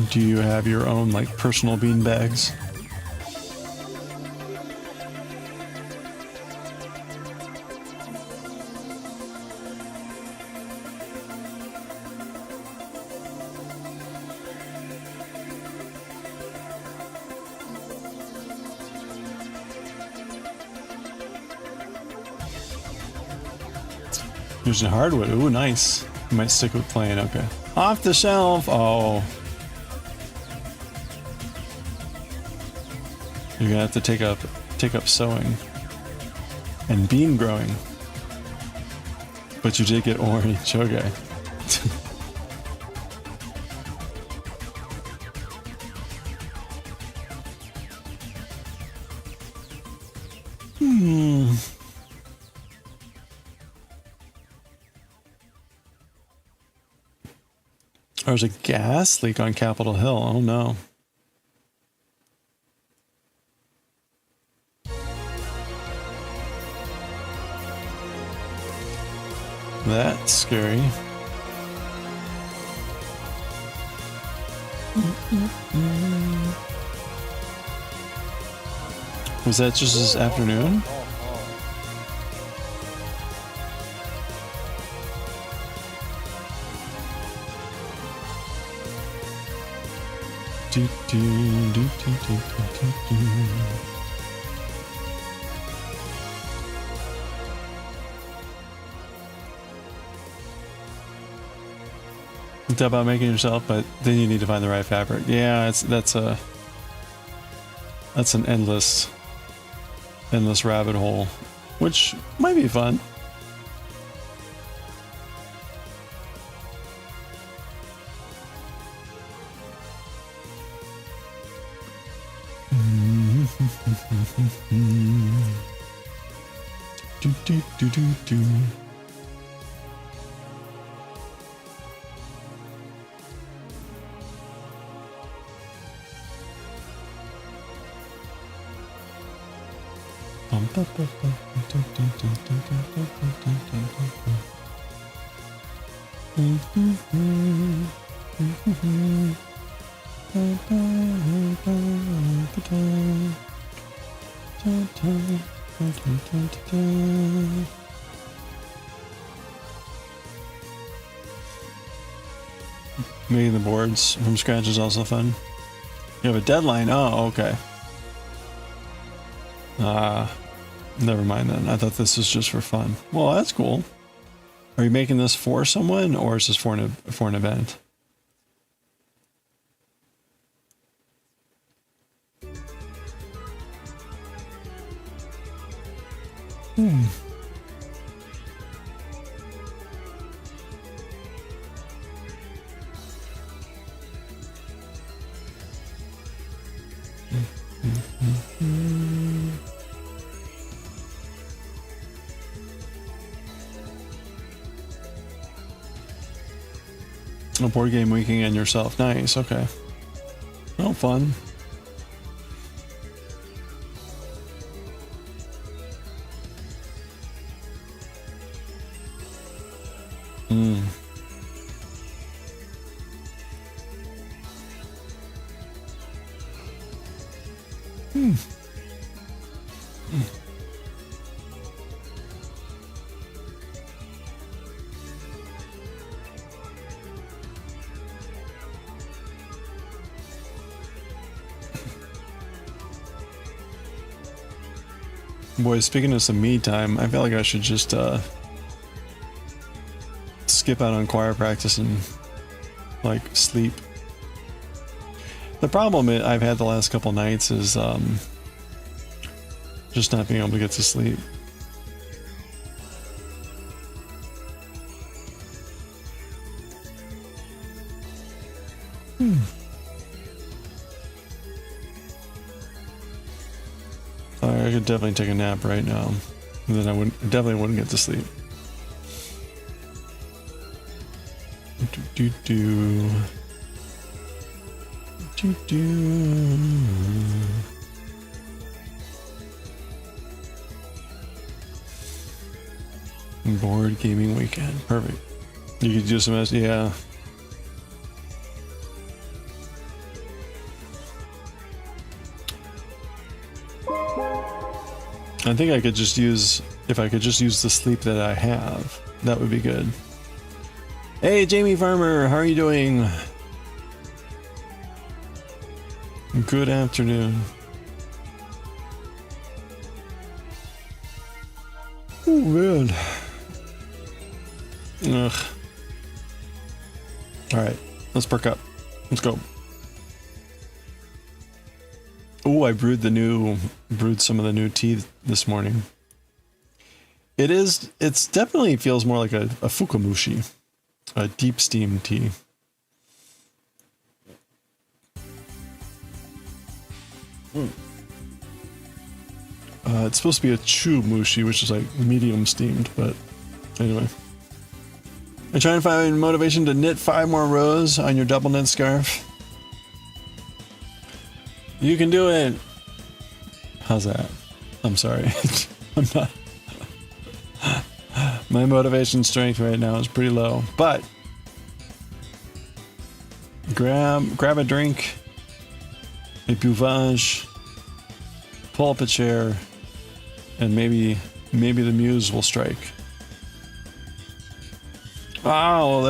Do you have your own, like, personal bean bags? Using hardwood. Ooh, nice. You might stick with plain. Okay. Off the shelf. Oh. You're gonna have to take up sewing and bean growing. But you did get orange. Okay. There's a gas leak on Capitol Hill. Oh no. That's scary. Was that just this afternoon? Do, do, do, do, do, do, do. It's about making yourself, but then you need to find the right fabric. Yeah, that's an endless rabbit hole, which might be fun. Do, do, do, do, do. Making the boards from scratch is also fun. You have a deadline? Oh, okay. Never mind then. I thought this was just for fun. Well, that's cool. Are you making this for someone, or is this for an event? A board game weekend yourself. Nice. Okay. Oh, fun. Boy, speaking of some me time, I feel like I should just skip out on choir practice and like sleep. The problem I've had the last couple nights is just not being able to get to sleep. I could definitely take a nap right now, and then I definitely wouldn't get to sleep. Do do do do. Board gaming weekend, perfect. You could do some, yeah. I think I could just use, if I could just use the sleep that I have, that would be good. Hey, Jamie Farmer, how are you doing? Good afternoon. Oh, man. Ugh. Alright, let's perk up. Let's go. Oh, I brewed some of the new tea this morning. It's definitely feels more like a fukamushi, a deep steam tea. It's supposed to be a chu-mushi, which is like medium steamed, but anyway. I'm trying to find motivation to knit 5 more rows on your double knit scarf. You can do it. How's that? I'm sorry. I'm not. My motivation strength right now is pretty low, but grab a drink, a buvage, pull up a chair, and maybe the muse will strike. Oh,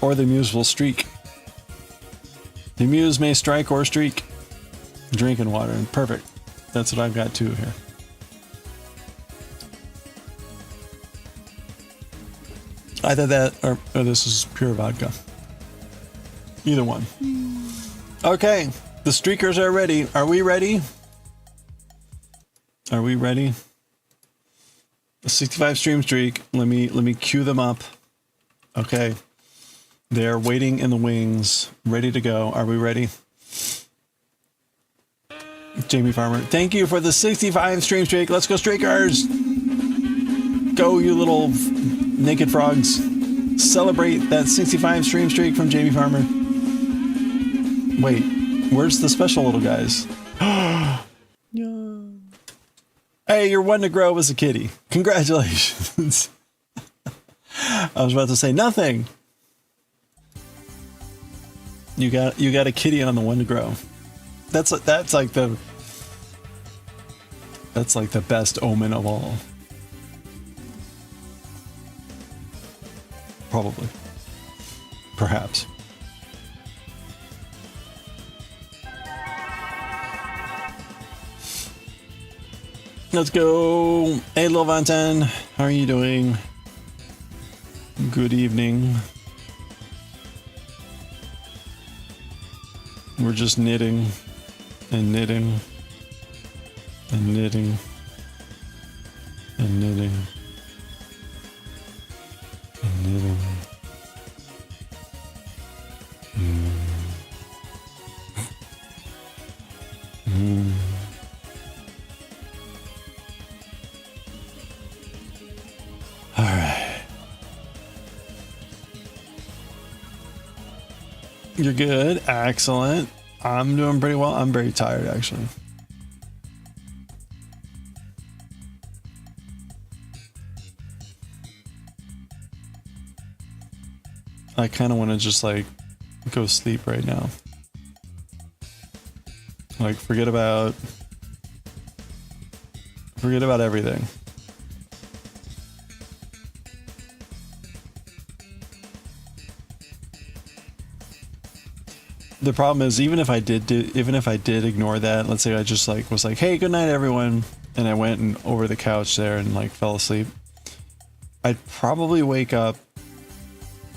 or the muse will streak. The muse may strike or streak. Drinking water, perfect. That's what I've got too here. Either that or this is pure vodka. Either one. Okay, the streakers are ready. Are we ready? Are we ready? A 65 stream streak. Let me cue them up. Okay. They're waiting in the wings, ready to go. Are we ready? Jamie Farmer, thank you for the 65 stream streak. Let's go, streakers! Go, you little naked frogs. Celebrate that 65 stream streak from Jamie Farmer. Wait, where's the special little guys? Hey, you're one to grow as a kitty. Congratulations. I was about to say nothing. You got a kitty on the one to grow. That's like the best omen of all. Probably. Perhaps. Let's go. Hey, Lil Vantan. How are you doing? Good evening. We're just knitting and knitting and knitting and knitting and knitting. All right. You're good. Excellent. I'm doing pretty well. I'm very tired, actually. I kind of want to just like go sleep right now. Like forget about everything. The problem is even if I did ignore that, let's say I just like was like, hey, good night everyone, and I went and over the couch there and like fell asleep, I'd probably wake up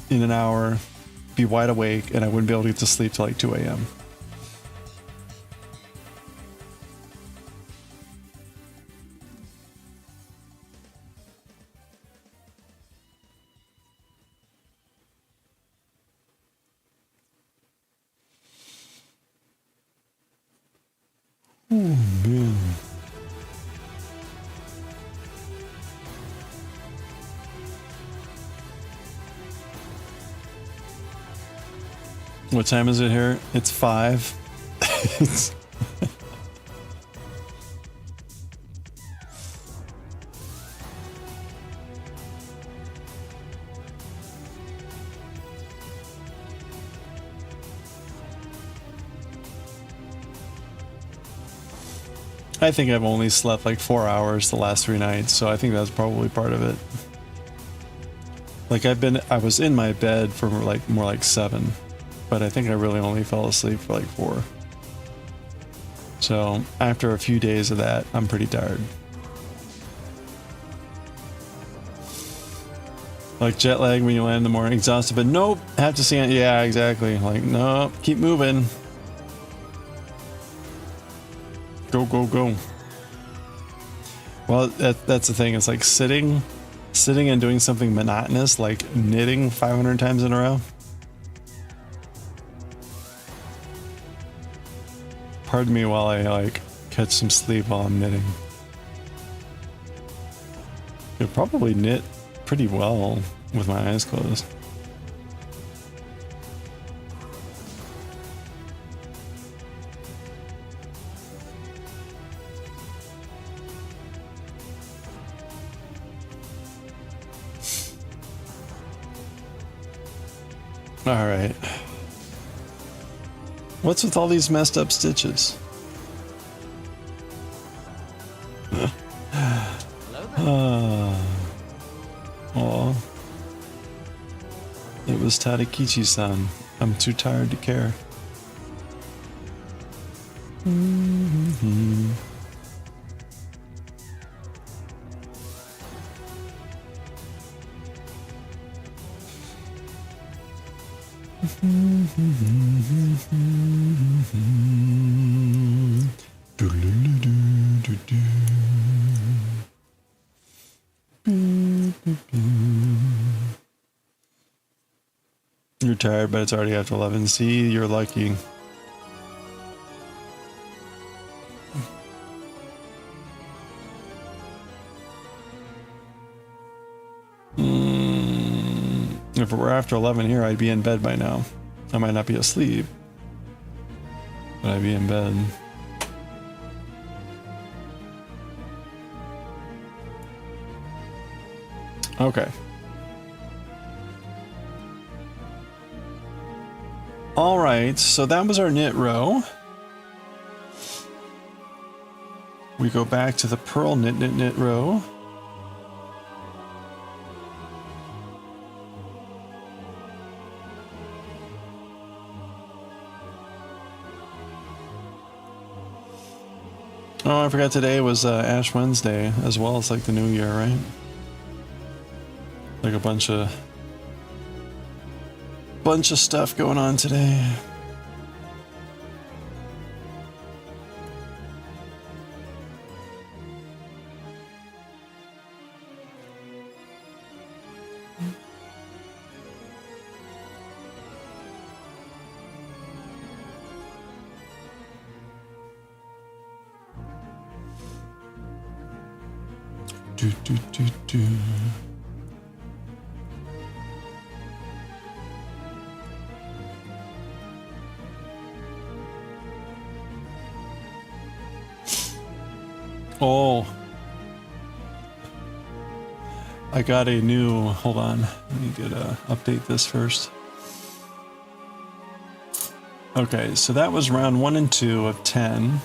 in an hour, be wide awake, and I wouldn't be able to get to sleep till like 2 a.m. Oh man. What time is it here? It's 5. I think I've only slept like 4 hours the last 3 nights, so I think that's probably part of it. Like I was in my bed for like more like 7, but I think I really only fell asleep for like 4. So after a few days of that, I'm pretty tired. Like jet lag when you land in the morning, exhausted, but nope, have to see it. Yeah, exactly. Like, nope, keep moving. Go, go, go. Well, that's the thing. It's like sitting and doing something monotonous, like knitting 500 times in a row. Pardon me while I like catch some sleep while I'm knitting. Could probably knit pretty well with my eyes closed. All right. What's with all these messed up stitches? Oh, it was Tadakichi-san. I'm too tired to care. You're tired, but it's already after 11. See, you're lucky. If it were after 11 here, I'd be in bed by now. I might not be asleep, but I'd be in bed. Okay. All right, so that was our knit row. We go back to the purl knit row. Oh, I forgot today was Ash Wednesday as well as like the New Year, right? Like a bunch of stuff going on today. Do. Oh, I got a new, hold on, let me update this first. Okay, so that was round 1 and 2 of 10.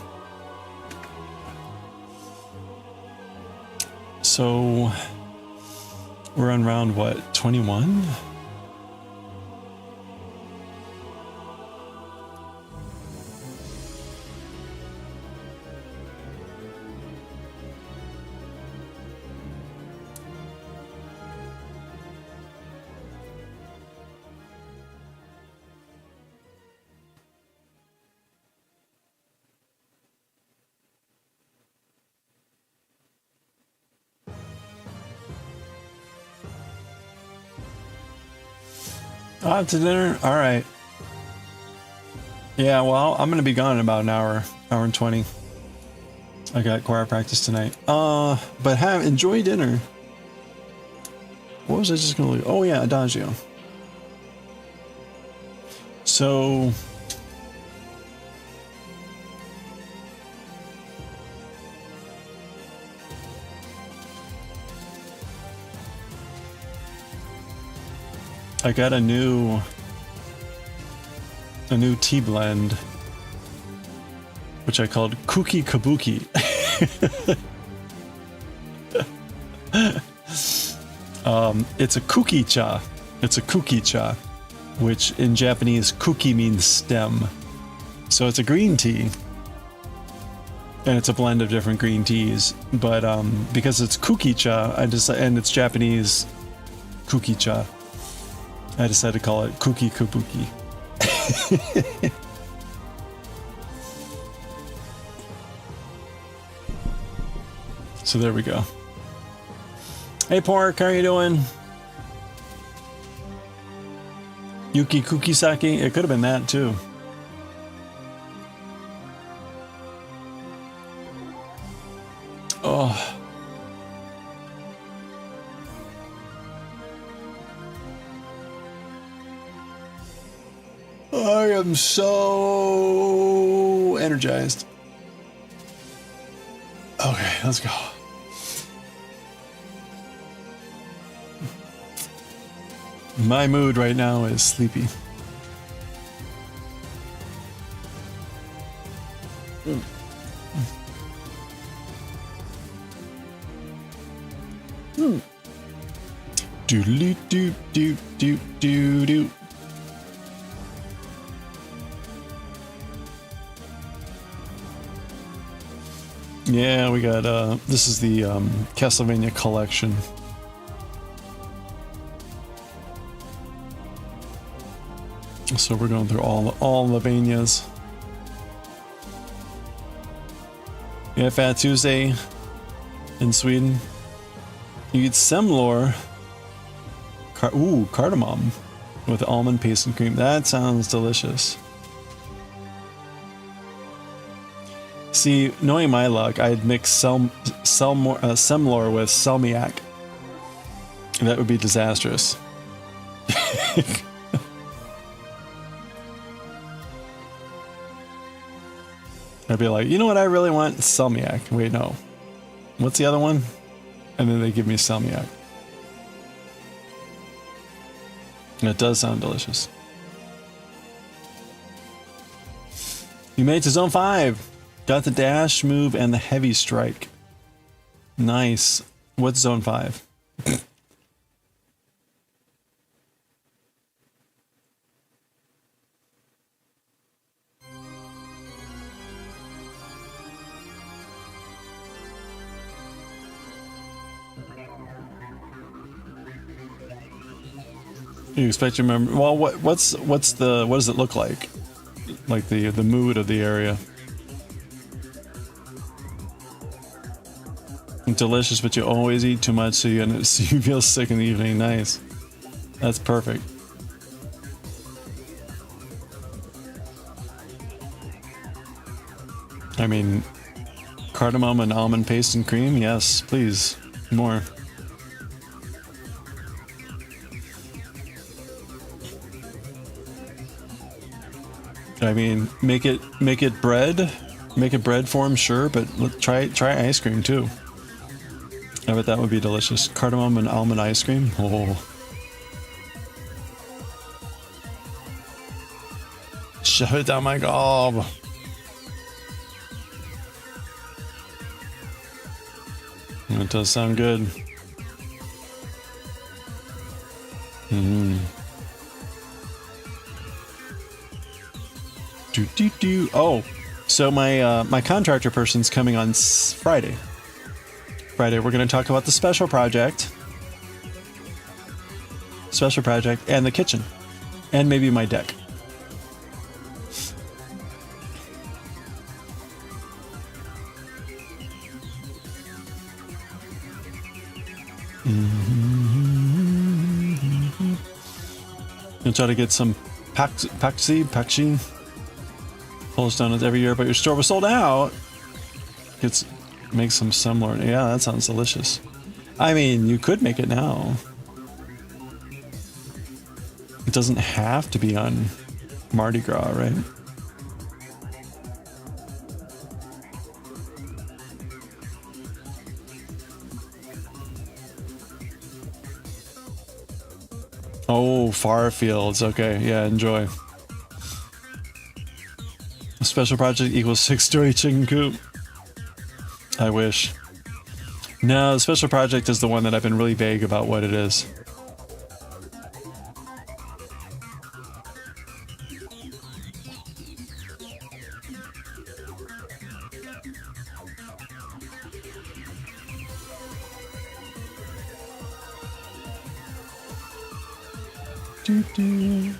So we're on round what, 21? Out to dinner? All right. Yeah, well, I'm going to be gone in about an hour and 20. I got choir practice tonight. But enjoy dinner. What was I just going to look? Oh, yeah, Adagio. So... I got a new tea blend, which I called Kuki Kabuki. It's a kuki cha. It's a kuki cha, which in Japanese, kuki means stem. So it's a green tea, and it's a blend of different green teas. But because it's kuki cha, and it's Japanese. Kukicha. I decided to call it Kuki Kabuki. So there we go. Hey Pork, how are you doing? Yuki Kukisaki? It could have been that too. Oh. I am so energized. Okay, let's go. My mood right now is sleepy. Doodly doo doo doo doo doo. Yeah, we got this is the Castlevania collection. So we're going through all Lavanias. Yeah, Fat Tuesday in Sweden. You eat semlor. Cardamom with almond paste and cream. That sounds delicious. See, knowing my luck, I'd mix semlor with salmiak. That would be disastrous. I'd be like, you know what I really want? Salmiak. Wait, no. What's the other one? And then they give me salmiak. It does sound delicious. You made it to Zone 5. Got the dash move and the heavy strike. Nice. What's Zone 5? You expect to remember? Well, what does it look like? Like the mood of the area. Delicious, but you always eat too much, so you feel sick in the evening. Nice. That's perfect. I mean, cardamom and almond paste and cream. Yes, please, more. I mean, make it bread form, sure, but try ice cream too. I bet that would be delicious. Cardamom and almond ice cream. Oh, shove it down my gob. That does sound good. Oh, so my contractor person's coming on Friday. We're going to talk about the special project and the kitchen, and maybe my deck. I'll try to get some Pakshi. Polish donuts every year, but your store was sold out. Make some similar. Yeah, that sounds delicious. I mean, you could make it now. It doesn't have to be on Mardi Gras, right? Oh, far fields. Okay, yeah, enjoy. A special project equals 6-story chicken coop. I wish. No, the special project is the one that I've been really vague about what it is. Do, do.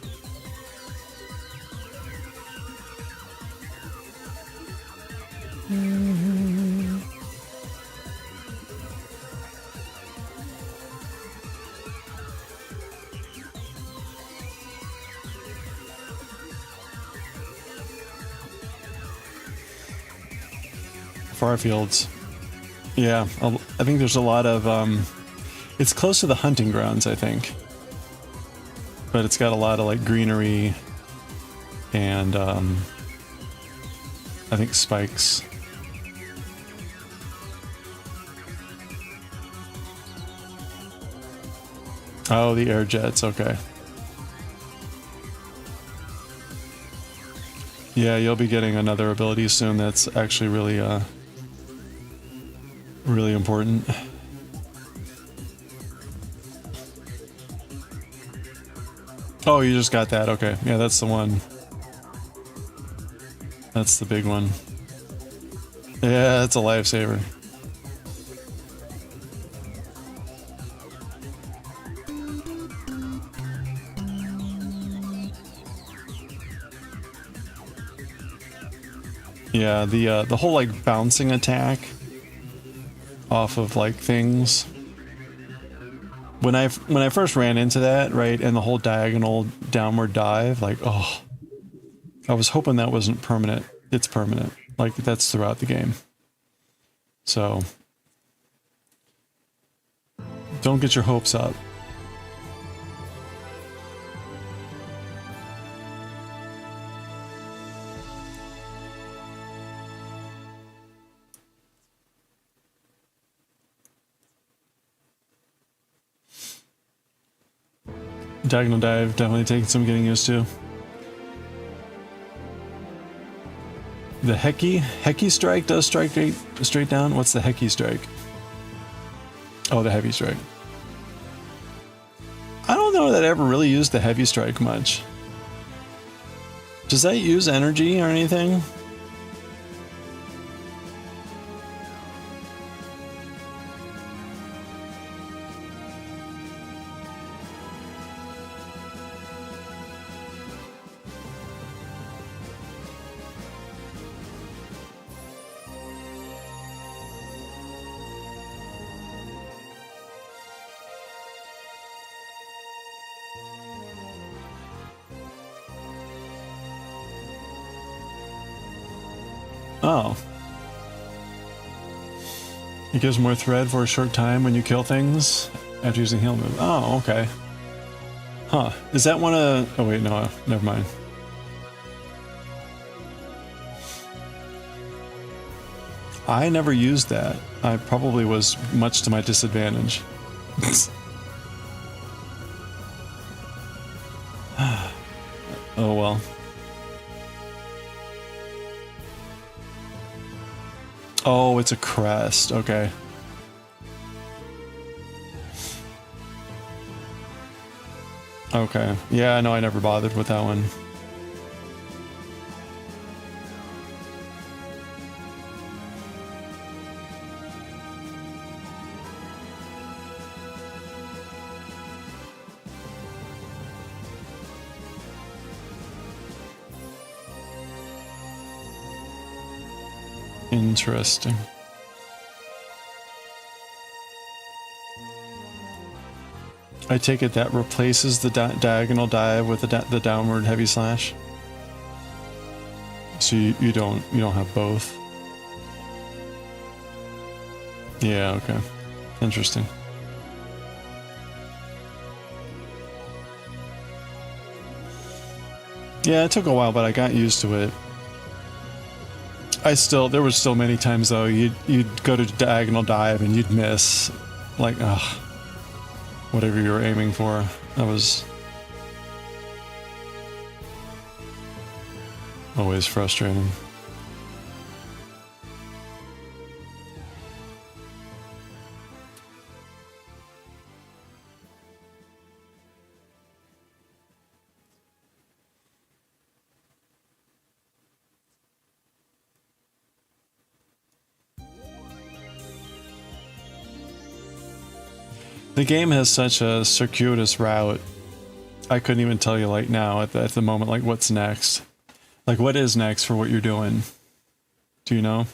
Far fields. Yeah, I think there's a lot of, it's close to the hunting grounds, I think. But it's got a lot of, like, greenery and, I think spikes. Oh, the air jets, okay. Yeah, you'll be getting another ability soon that's actually really, really important. Oh, you just got that. Okay. Yeah, that's the one. That's the big one. Yeah, that's a lifesaver. Yeah, the whole like bouncing attack off of like things. When I first ran into that, right, and the whole diagonal downward dive, like, oh, I was hoping that wasn't permanent. It's permanent. Like, that's throughout the game. So, don't get your hopes up. Diagonal dive, definitely taking some getting used to. The Heki strike does strike straight down. What's the Heki strike? Oh, the heavy strike. I don't know that I ever really used the heavy strike much. Does that use energy or anything? Oh. It gives more thread for a short time when you kill things after using heal move. Oh, okay. Huh. Is that one of... Oh, wait, no. Never mind. I never used that. I probably was much to my disadvantage. Oh, well. Oh, it's a crest. Okay. Okay. Yeah, no, I never bothered with that one. Interesting. I take it that replaces the diagonal dive with the downward heavy slash. So you don't have both. Yeah. Okay. Interesting. Yeah, it took a while, but I got used to it. There was still many times though you'd go to diagonal dive and you'd miss, like, ugh, whatever you were aiming for. That was always frustrating. The game has such a circuitous route I couldn't even tell you like now at the moment, like what's next. Like what is next for what you're doing? Do you know?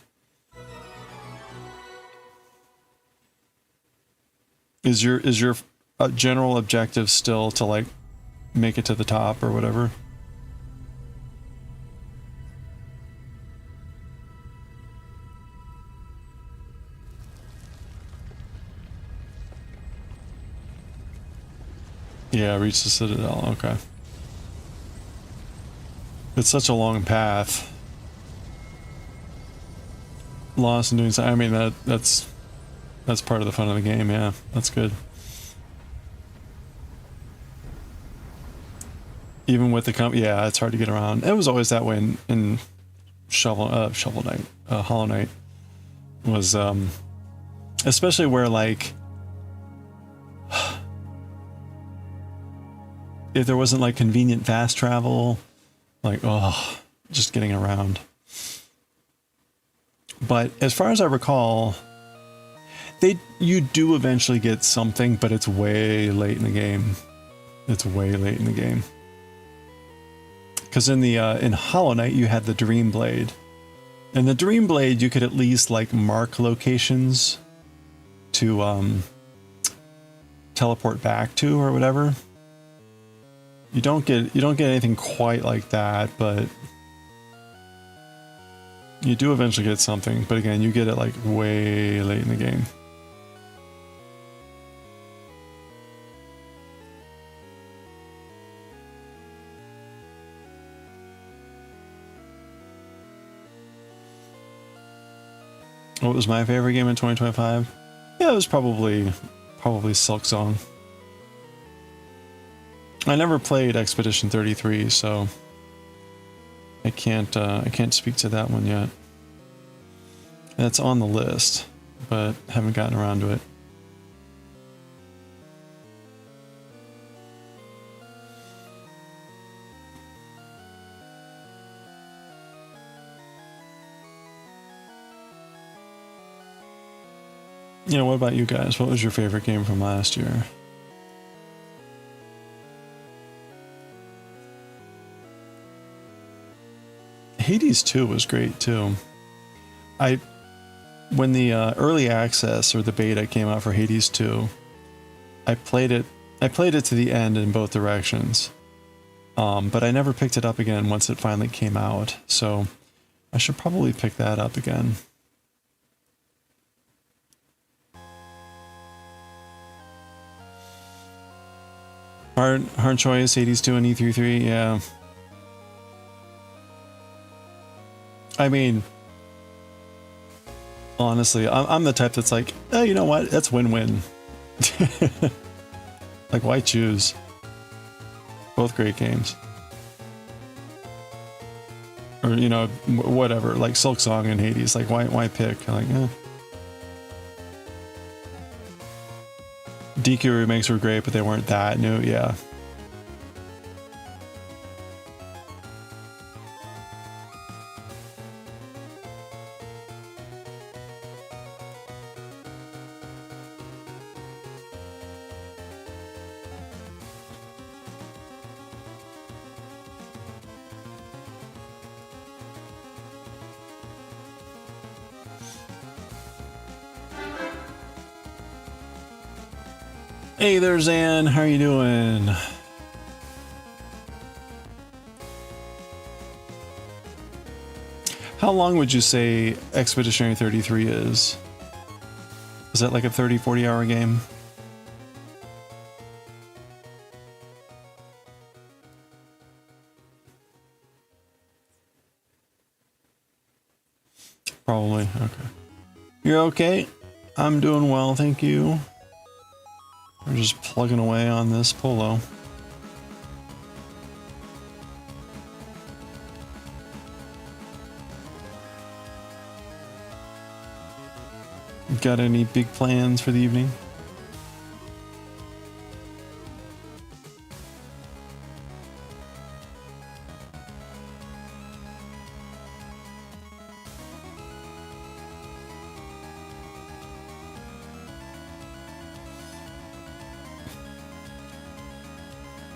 Is your general objective still to like make it to the top or whatever? Yeah, reach the Citadel. Okay. It's such a long path. Lost and doing so. I mean that's part of the fun of the game. Yeah, that's good. Even with the yeah, it's hard to get around. It was always that way in Shovel Knight, Hollow Knight was especially where like if there wasn't like convenient fast travel, like oh, just getting around. But as far as I recall, you do eventually get something, but it's way late in the game. It's way late in the game. Because in the in Hollow Knight you had the Dream Blade, and the Dream Blade you could at least like mark locations to teleport back to or whatever. You don't get anything quite like that, but you do eventually get something. But again, you get it like way late in the game. What was my favorite game in 2025? Yeah, it was probably Silk Song. I never played Expedition 33, so I can't speak to that one yet. That's on the list, but haven't gotten around to it. Yeah, what about you guys? What was your favorite game from last year? Hades 2 was great too. When the early access or the beta came out for Hades 2, I played it to the end in both directions. But I never picked it up again once it finally came out. So I should probably pick that up again. Hard choice, Hades 2 and E33, yeah. I mean, honestly, I'm the type that's like, oh, you know what? That's win-win. Like, why choose? Both great games. Or, you know, whatever, like Silk Song and Hades. Like, why pick? Like, DQ remakes were great, but they weren't that new, yeah. Hey there, Zan. How are you doing? How long would you say Expeditionary 33 is? Is that like a 30, 40 hour game? Probably. Okay. You're okay? I'm doing well, thank you. We're just plugging away on this Polo. Got any big plans for the evening?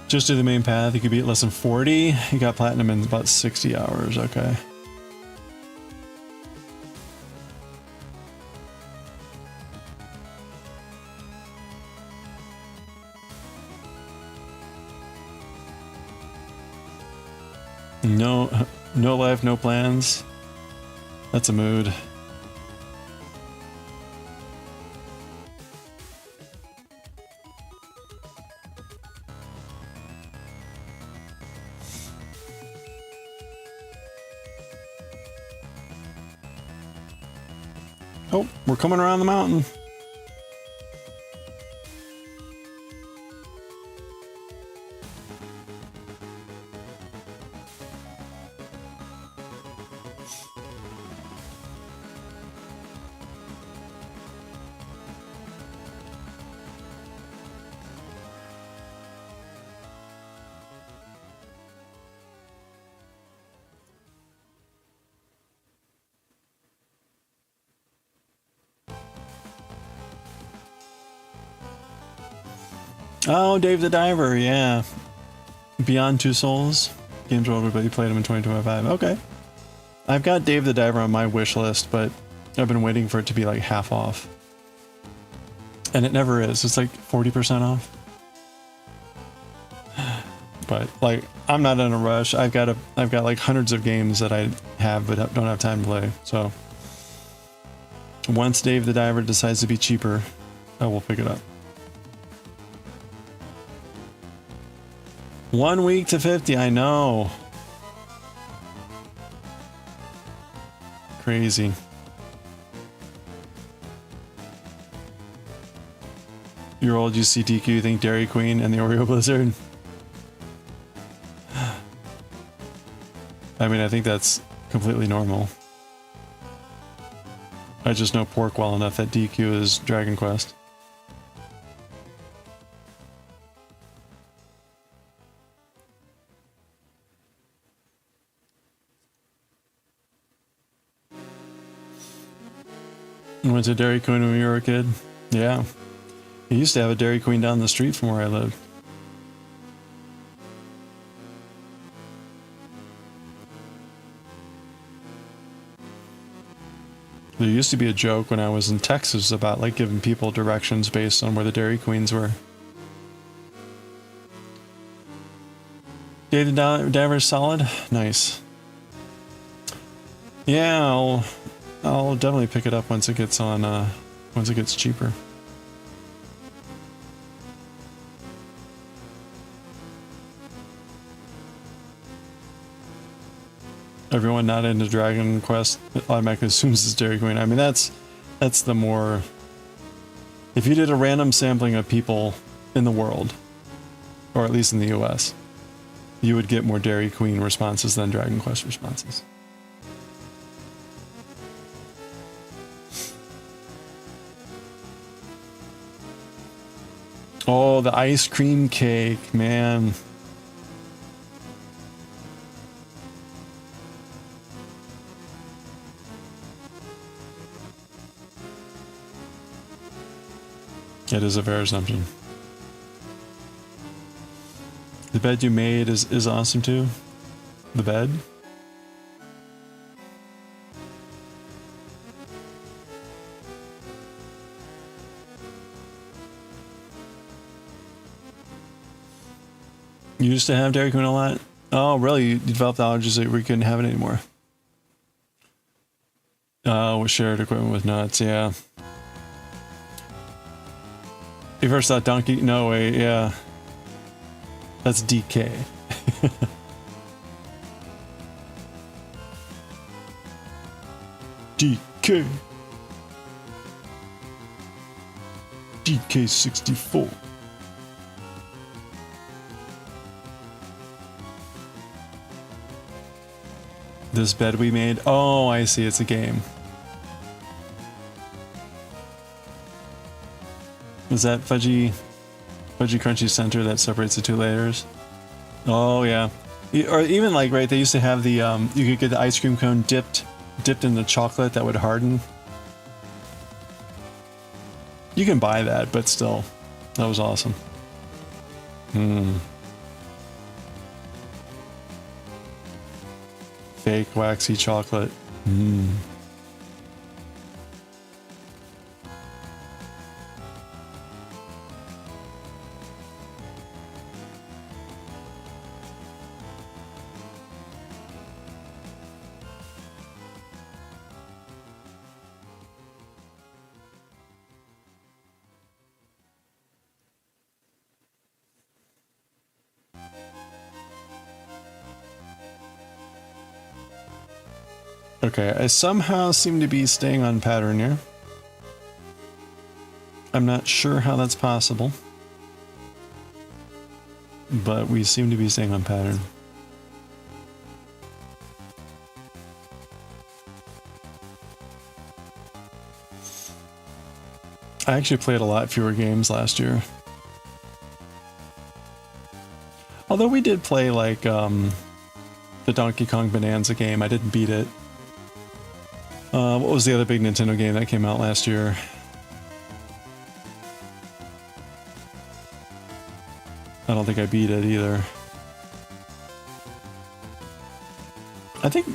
Just do the main path. You could be at less than 40. You got platinum in about 60 hours. Okay. No life, no plans. That's a mood. Oh, we're coming around the mountain. Oh, Dave the Diver, yeah. Beyond Two Souls. Games where everybody played them in 2025. Okay. I've got Dave the Diver on my wish list, but I've been waiting for it to be like half off. And it never is. It's like 40% off. But like, I'm not in a rush. I've got like hundreds of games that I have but don't have time to play. So once Dave the Diver decides to be cheaper, I will pick it up. 1 week to 50, I know. Crazy. You're old, you see DQ, you think Dairy Queen and the Oreo Blizzard? I mean, I think that's completely normal. I just know pork well enough that DQ is Dragon Quest. Went to Dairy Queen when we were a kid. Yeah. He used to have a Dairy Queen down the street from where I lived. There used to be a joke when I was in Texas about like giving people directions based on where the Dairy Queens were. David Diver's solid? Nice. Yeah, I'll definitely pick it up once it gets on, once it gets cheaper. Everyone not into Dragon Quest automatically assumes it's Dairy Queen. I mean, that's the more... If you did a random sampling of people in the world, or at least in the US, you would get more Dairy Queen responses than Dragon Quest responses. Oh, the ice cream cake, man. It is a fair assumption. The bed you made is awesome too. The bed? You used to have Dairy Queen a lot? Oh, really? You developed allergies that we couldn't have it anymore. Oh, with shared equipment with nuts, yeah. You first thought donkey? No way, yeah. That's DK. DK. DK64. This bed we made? Oh, I see, it's a game. Is that Fudgy Crunchy Center that separates the two layers? Oh yeah. Or even like, right, they used to have the, you could get the ice cream cone dipped in the chocolate that would harden. You can buy that, but still, that was awesome. fake waxy chocolate. Mmm. Okay, I somehow seem to be staying on pattern here. I'm not sure how that's possible, but we seem to be staying on pattern. I actually played a lot fewer games last year. Although we did play like the Donkey Kong Bonanza game. I didn't beat it. What was the other big Nintendo game that came out last year? I don't think I beat it either. I think...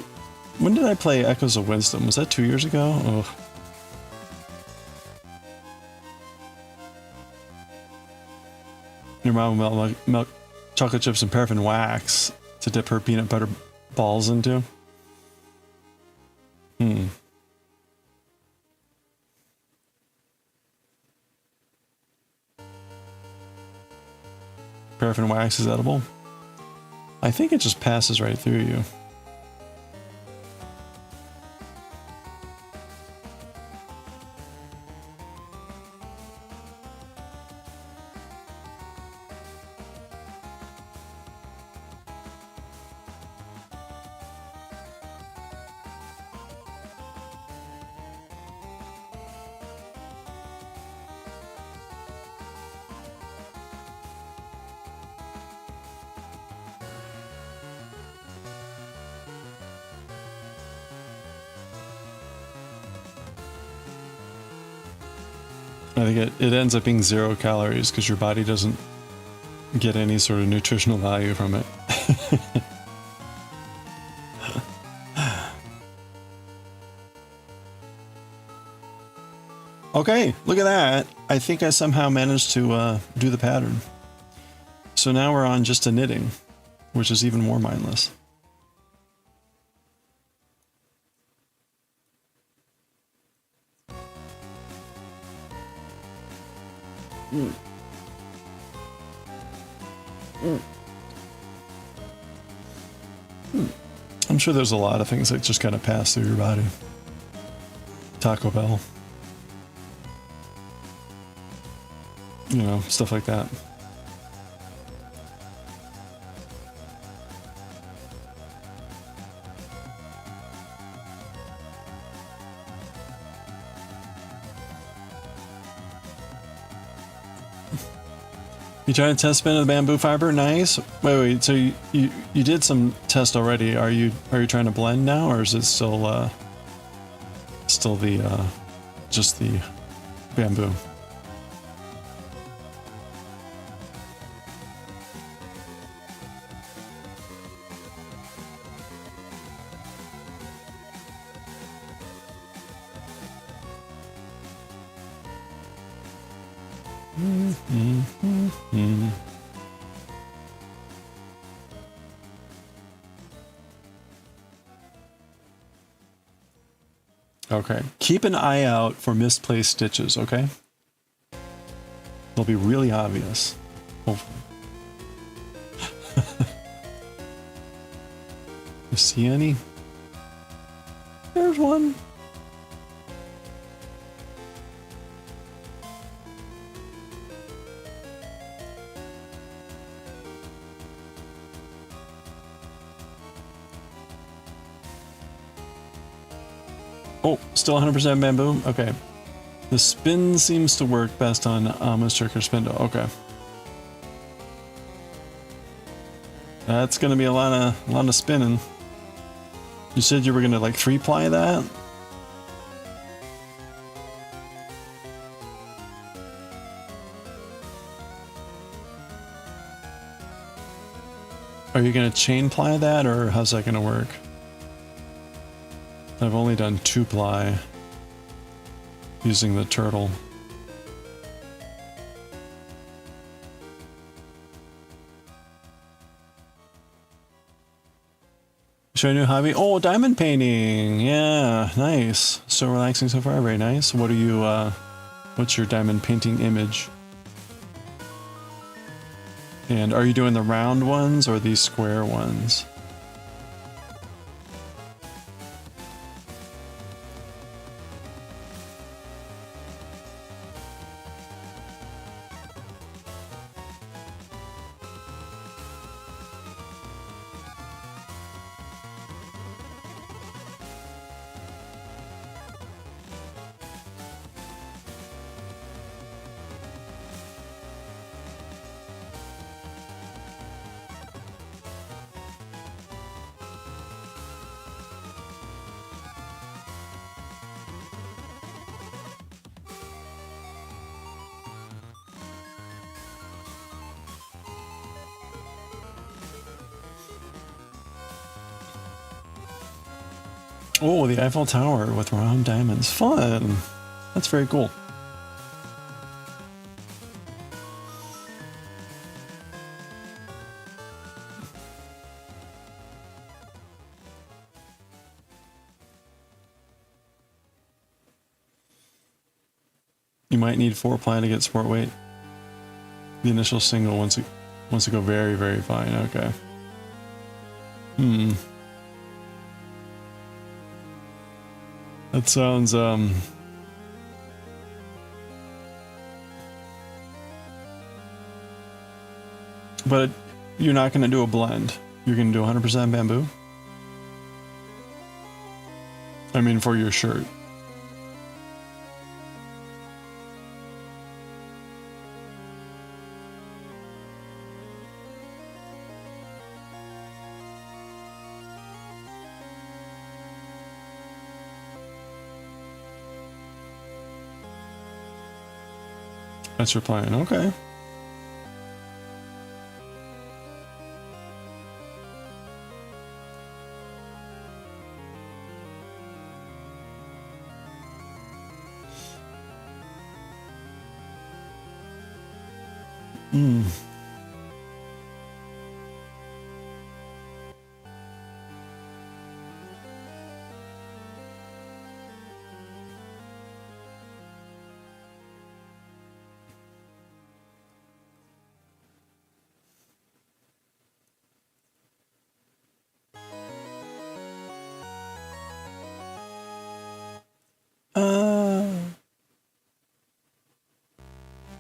When did I play Echoes of Wisdom? Was that 2 years ago? Ugh. Your mom will melt chocolate chips and paraffin wax to dip her peanut butter balls into? Hmm. Paraffin wax is edible? I think it just passes right through you. I think it ends up being 0 calories because your body doesn't get any sort of nutritional value from it. Okay, look at that. I think I somehow managed to do the pattern. So now we're on just a knitting, which is even more mindless. I'm sure there's a lot of things that just kind of pass through your body. Taco Bell. You know, stuff like that. You trying to test spin the bamboo fiber? Nice. Wait. So you did some test already. Are you trying to blend now, or is it still the just the bamboo? Okay. Keep an eye out for misplaced stitches, okay? They'll be really obvious. Hopefully. You see any? There's one. Oh, still 100% bamboo? Okay. The spin seems to work best on Alma's Circular Spindle. Okay. That's gonna be a lot of spinning. You said you were gonna like 3-ply that? Are you gonna chain ply that, or how's that gonna work? I've only done 2-ply using the turtle. Show a new hobby? Oh, diamond painting! Yeah, nice. So relaxing so far, very nice. What are you, what's your diamond painting image? And are you doing the round ones or these square ones? Oh, the Eiffel Tower with round diamonds. Fun! That's very cool. You might need 4-ply to get sport weight. The initial single wants to go very, very fine. Okay. That sounds, but you're not going to do a blend. You're going to do 100% bamboo? I mean, for your shirt. That's your plan, okay.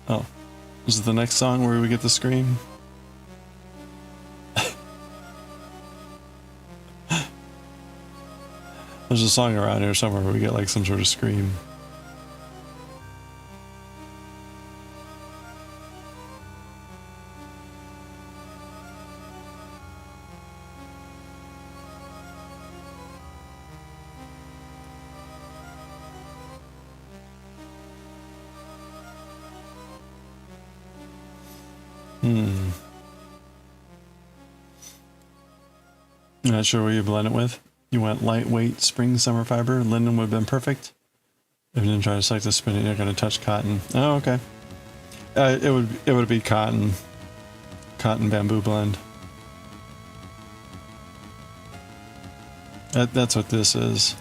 Oh, this is the next song where we get the scream. There's a song around here somewhere where we get like some sort of scream. Not sure what you blend it with. You went lightweight spring summer fiber. Linen would have been perfect. If you didn't try to select the spin, you're not going to touch cotton. Oh, okay. It would be cotton bamboo blend. That's what this is.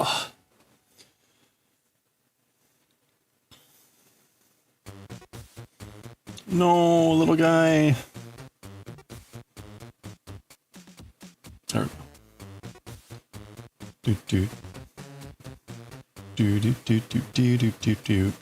Oh. No, little guy. Doot doot. Doot doot doot doot doot doot doot doot.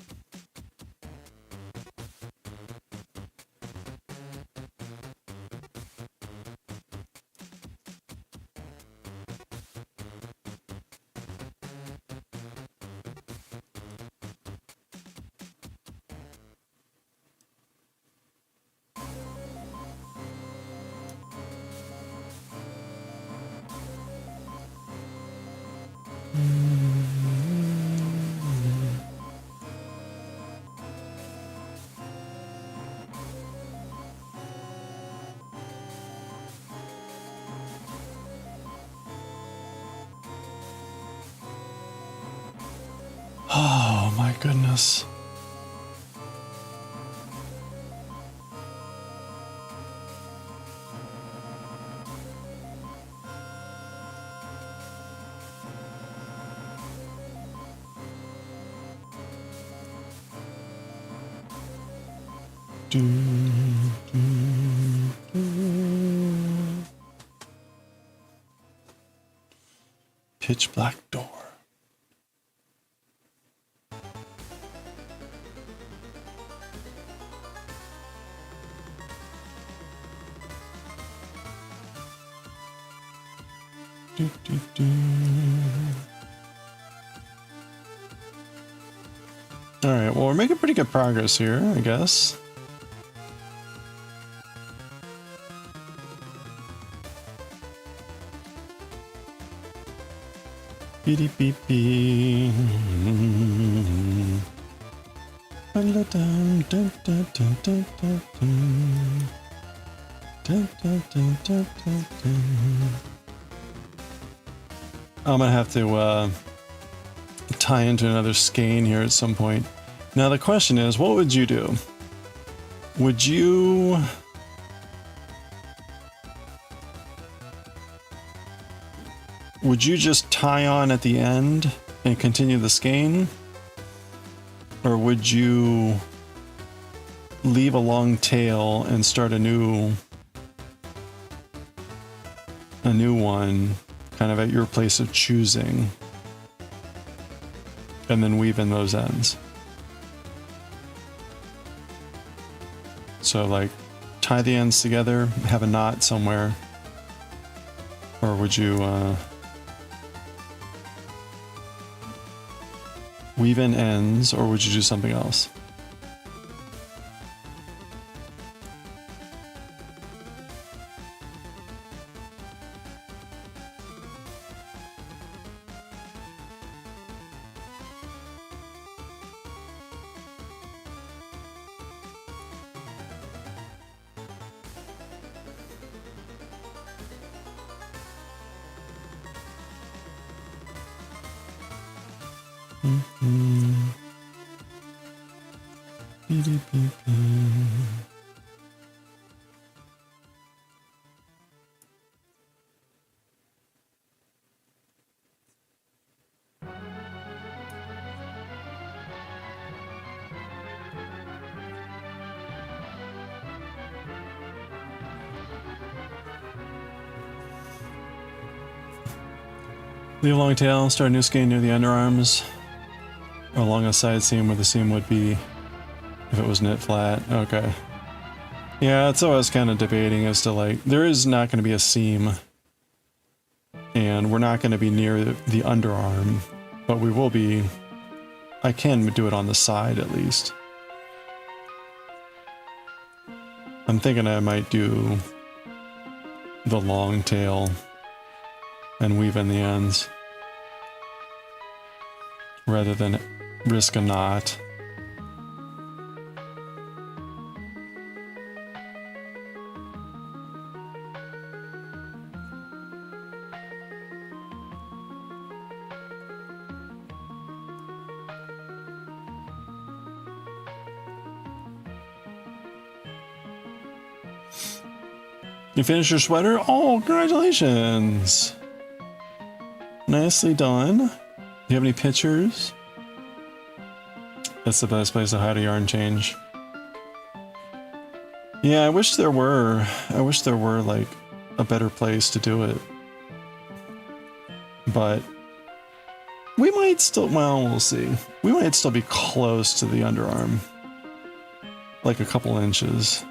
Oh my goodness. Pitch black door. Do, do, do. All right, well, we're making pretty good progress here, I guess. Beep beep beep. I'm gonna have to tie into another skein here at some point. Now the question is, what would you do? Would you just tie on at the end and continue the skein? Or would you leave a long tail and start a new one kind of at your place of choosing and then weave in those ends? So like tie the ends together, have a knot somewhere, or would you weave in ends, or would you do something else? Leave a long tail, start a new skein near the underarms, or along a side seam where the seam would be if it was knit flat. Okay. Yeah, that's what I was kind of debating as to like, there is not going to be a seam, and we're not going to be near the underarm, but we will be, I can do it on the side at least. I'm thinking I might do the long tail and weave in the ends rather than risk a knot. You finished your sweater? Oh, congratulations! Nicely done. you have any pictures? That's the best place to hide a yarn change. Yeah, I wish there were like a better place to do it. But we might still, well, we'll see. We might still be close to the underarm. Like a couple inches.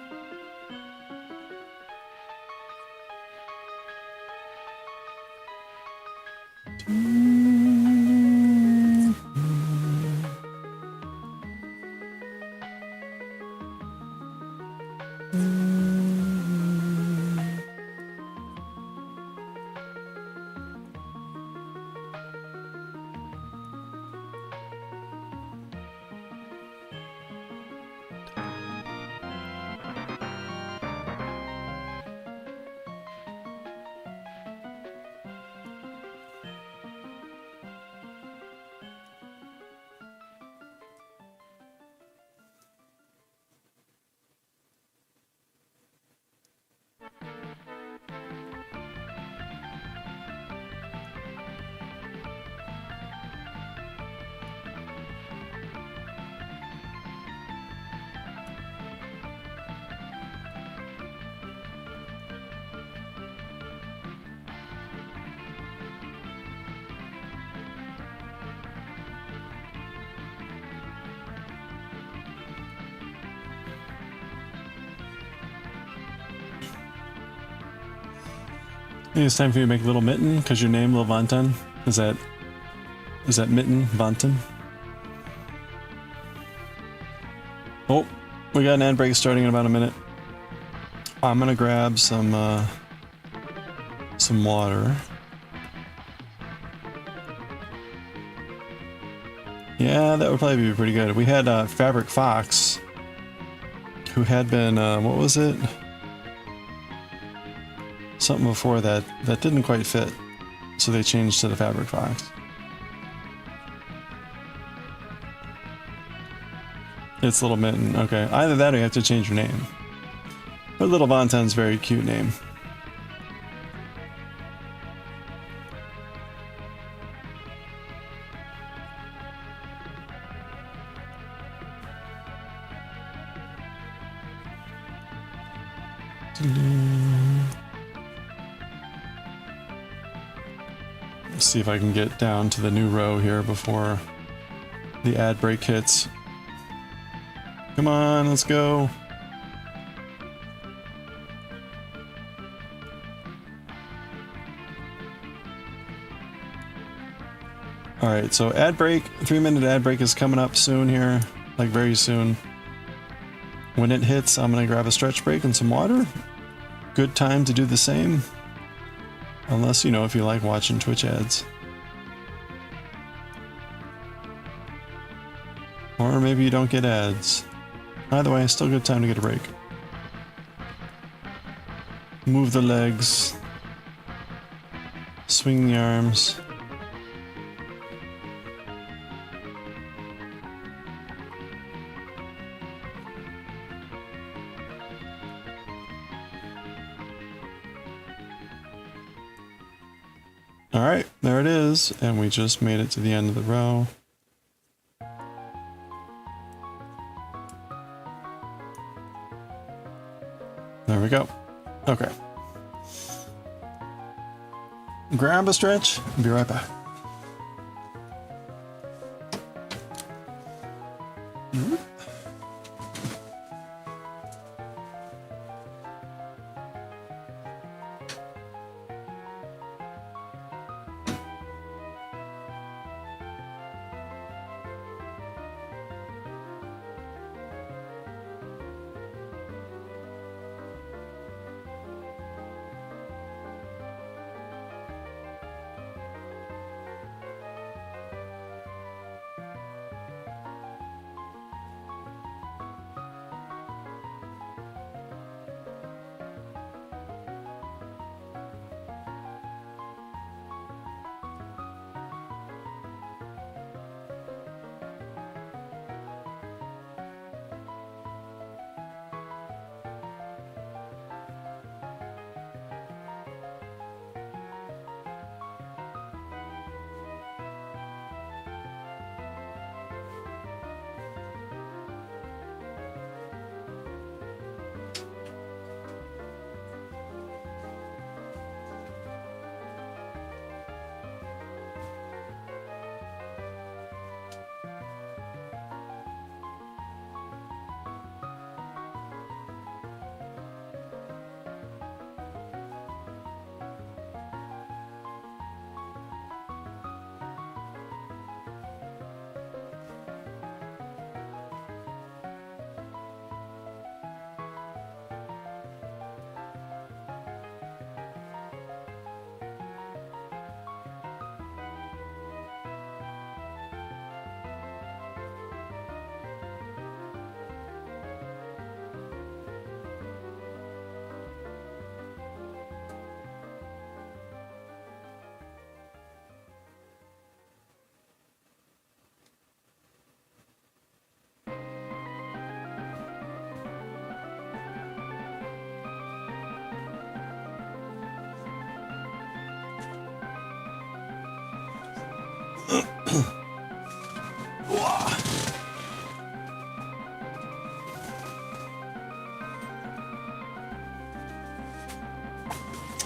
I think it's time for you to make a little mitten, because your name, Lil Vantan, is that mitten, Vantan? Oh, we got an ad break starting in about a minute. I'm gonna grab some water. Yeah, that would probably be pretty good. We had Fabric Fox, who had been, what was it? Something before that didn't quite fit, so they changed to the Fabric Fox. It's Little Mitten. Okay, either that or you have to change your name. But Little Vantan's a very cute name. Let's see if I can get down to the new row here before the ad break hits. Come on, let's go. Alright, so ad break, 3-minute ad break is coming up soon here, like very soon. When it hits, I'm gonna grab a stretch break and some water. Good time to do the same. Unless, you know, if you like watching Twitch ads. Or maybe you don't get ads. Either way, still a good time to get a break. Move the legs. Swing the arms. Alright, there it is, and we just made it to the end of the row. There we go. Okay. Grab a stretch, and be right back.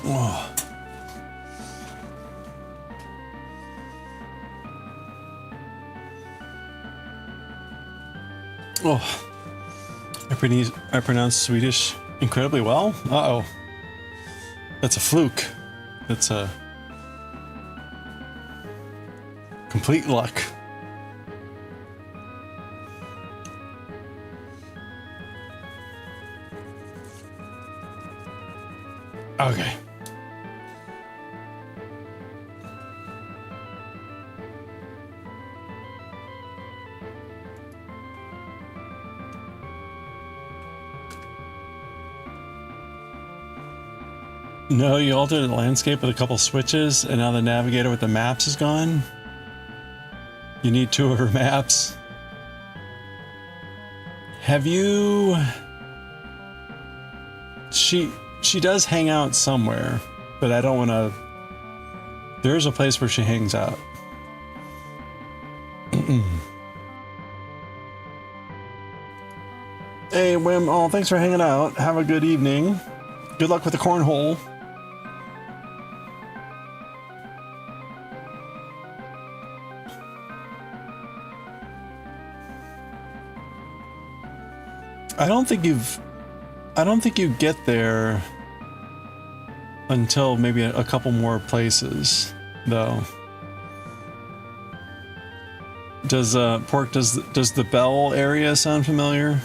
Oh. Oh. I pronounce Swedish incredibly well. Uh-oh. That's a fluke. That's a complete luck. Okay. No, you altered the landscape with a couple switches, and now the navigator with the maps is gone. You need 2 of her maps. Have you... She does hang out somewhere, but I don't want to... There is a place where she hangs out. Hey, Wim. Oh, thanks for hanging out. Have a good evening. Good luck with the cornhole. I don't think you get there until maybe a couple more places, though. Does Pork, does the Bell area sound familiar?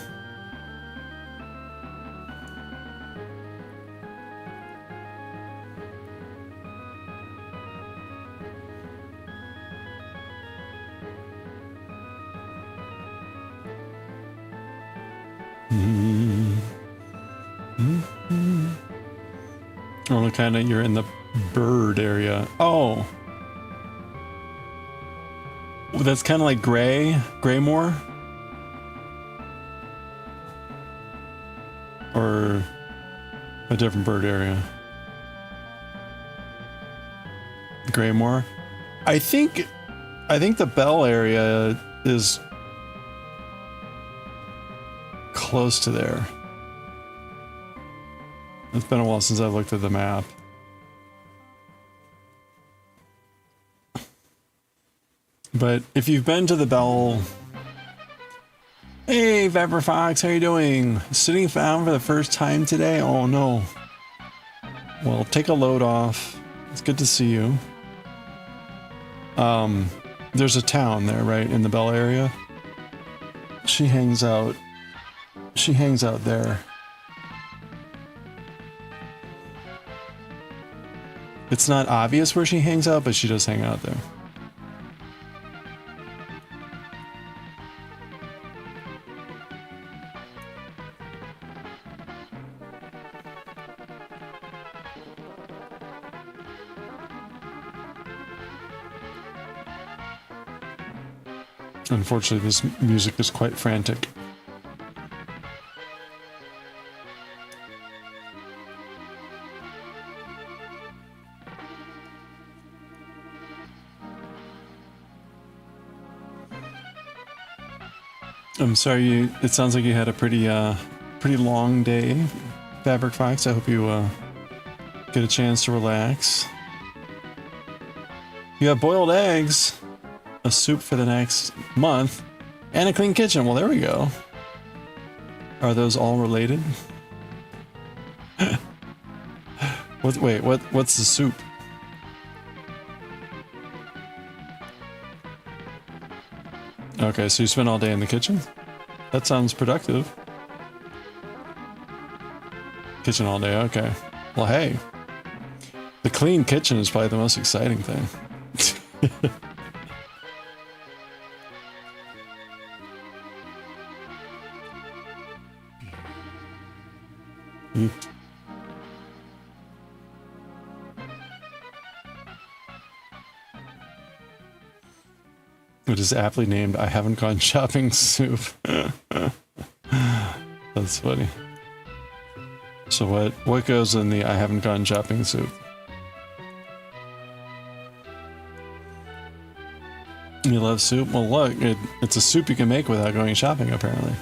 Oh, kind of, you're in the bird area. Oh. That's kind of like Graymore? Or a different bird area? Graymore? I think the Bell area is close to there. It's been a while since I've looked at the map. But if you've been to the Bell... Hey, Vapor Fox, how you doing? Sitting down for the first time today? Oh no. Well, take a load off. It's good to see you. There's a town there, right, in the Bell area. She hangs out there. It's not obvious where she hangs out, but she does hang out there. Unfortunately, this music is quite frantic. I'm sorry, it sounds like you had a pretty long day, Fabric Fox. I hope you get a chance to relax. You have boiled eggs, a soup for the next month, and a clean kitchen. Well, there we go. Are those all related? What's the soup? Okay, so you spend all day in the kitchen? That sounds productive. Kitchen all day, okay. Well, hey. The clean kitchen is probably the most exciting thing. It is aptly named I Haven't Gone Shopping Soup. That's funny. So what goes in the I Haven't Gone Shopping Soup? You love soup? Well, look, it's a soup you can make without going shopping, apparently.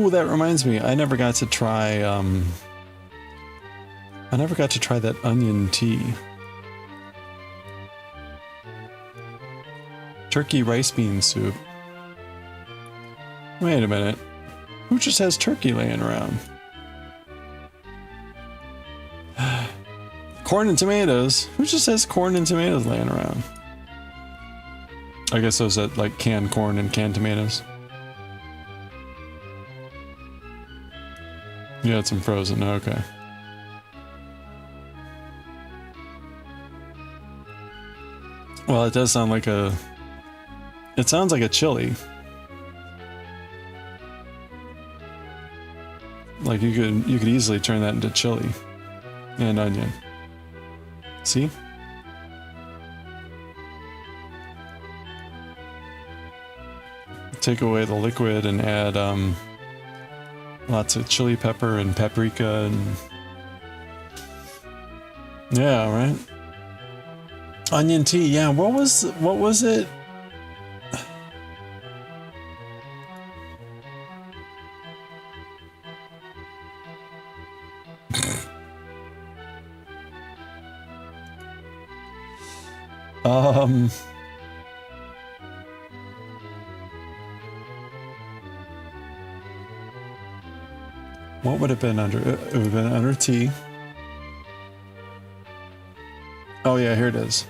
Oh, that reminds me. I never got to try that onion tea. Turkey rice bean soup. Wait a minute. Who just has turkey laying around? Corn and tomatoes. Who just has corn and tomatoes laying around? I guess those are like canned corn and canned tomatoes. You had some frozen. Okay. Well, it does sound like a... It sounds like a chili. Like you could easily turn that into chili and onion. See? Take away the liquid and add lots of chili pepper and paprika and yeah, right? Onion tea, yeah. What was it? What would have been under? It would have been under tea. Oh yeah, here it is.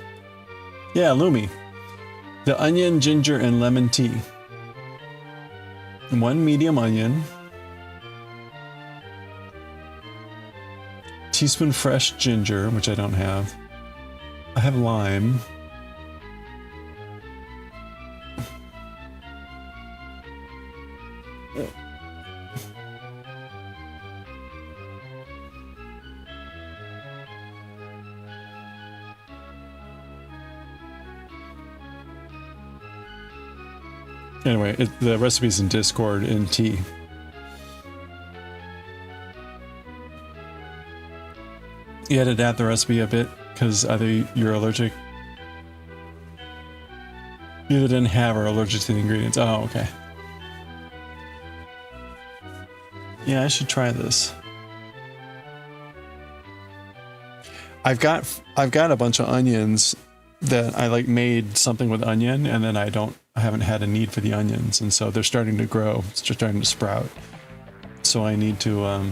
Yeah, Lumi. The onion, ginger, and lemon tea. 1 medium onion. Teaspoon fresh ginger, which I don't have. I have lime. Anyway, the recipe's in Discord in tea. You had to adapt the recipe a bit because either you're allergic, you either didn't have or allergic to the ingredients. Oh, okay. Yeah, I should try this. I've got a bunch of onions that I like made something with onion, and then I haven't had a need for the onions, and so they're starting to grow. It's just starting to sprout. So I need to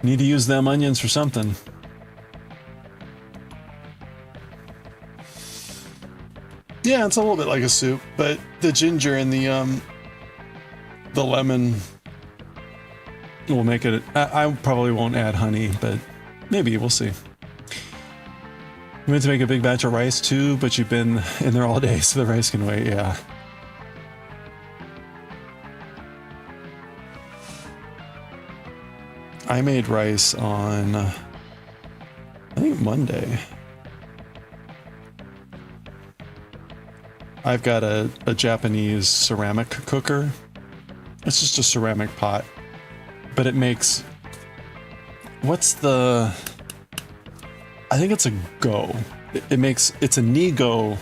use them onions for something. Yeah, it's a little bit like a soup, but the ginger and the lemon will make it. I probably won't add honey, but maybe we'll see. We meant to make a big batch of rice too, but you've been in there all day, so the rice can wait. Yeah. I made rice on, I think Monday. I've got a Japanese ceramic cooker. It's just a ceramic pot, but it makes, I think it's a Go. It's a Nego